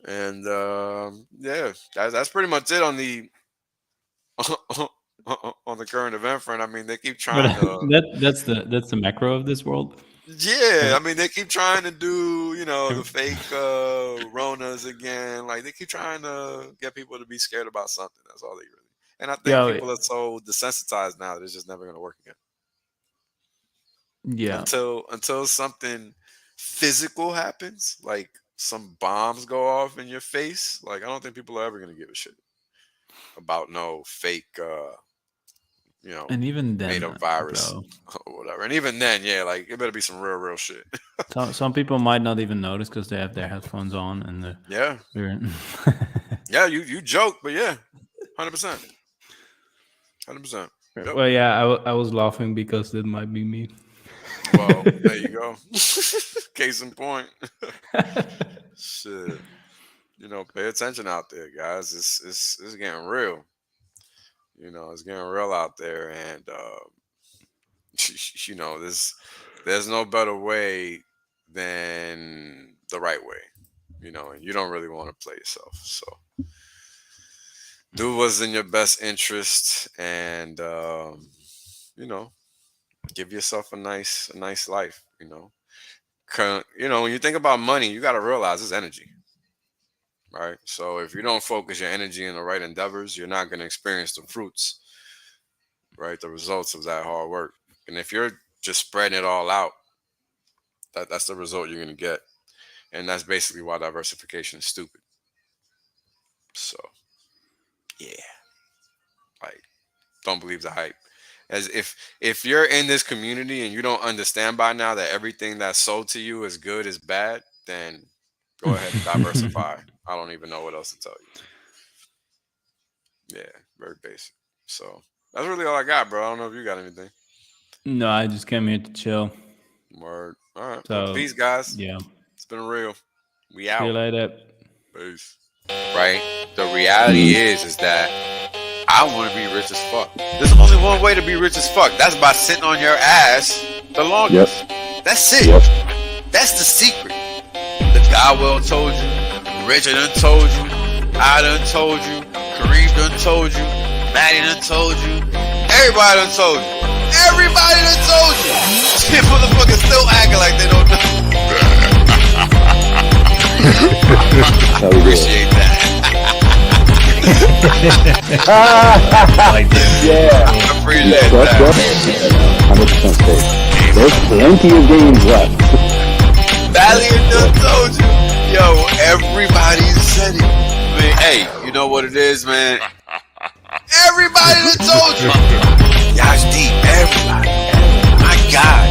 And yeah, that's pretty much it on the on the current event front. I mean, they keep But trying to. that's the macro of this world. Yeah, Every, I mean, they keep trying to do the every, fake Ronas again. Like they keep trying to get people to be scared about something. That's all they really. And I think yeah, people are so desensitized now that it's just never going to work again yeah. until something physical happens, like some bombs go off in your face. Like I don't think people are ever going to give a shit about no fake, you know, And even made then, up virus bro, or whatever. And even then, yeah, like it better be some real shit. some people might not even notice because they have their headphones on and Yeah, they're yeah, you joke, but yeah, 100%, 100%. Yep. well, yeah, I was laughing because that might be me. Well, there you go. Case in point. Shit. Pay attention out there, guys. It's getting real. It's getting real out there, and there's no better way than the right way. And you don't really want to play yourself. So do what's in your best interest, and you know, give yourself a nice life. When you think about money, you got to realize it's energy. right? So if you don't focus your energy in the right endeavors, you're not going to experience the fruits, right? The results of that hard work. And if you're just spreading it all out, that's the result you're going to get. And that's basically why diversification is stupid. So, yeah, like, don't believe the hype. As if you're in this community and you don't understand by now that everything that's sold to you is good is bad, then go ahead and diversify. I don't even know what else to tell you. Yeah, very basic. So that's really all I got, bro. I don't know if you got anything. No, I just came here to chill. Word. All right. Well, So peace, guys. yeah, It's been real. We see you out. later. Peace. Right? The reality is that I want to be rich as fuck. There's only one way to be rich as fuck. That's by sitting on your ass the longest. Yep. That's it. Yep. That's the secret. The guy well told you. Richard done told you. I done told you. Kareem done told you. Maddie done told you. Everybody done told you. Everybody done told you. Shit, motherfuckers still acting like they don't know. Appreciate that. Like this. Yeah. I appreciate Trust that. us. 100% safe. There's plenty of games left. Valiant done told you. Yo, everybody said it. Man, hey, you know what it is, man? Everybody done told you. Y'all's deep. Everybody. My God.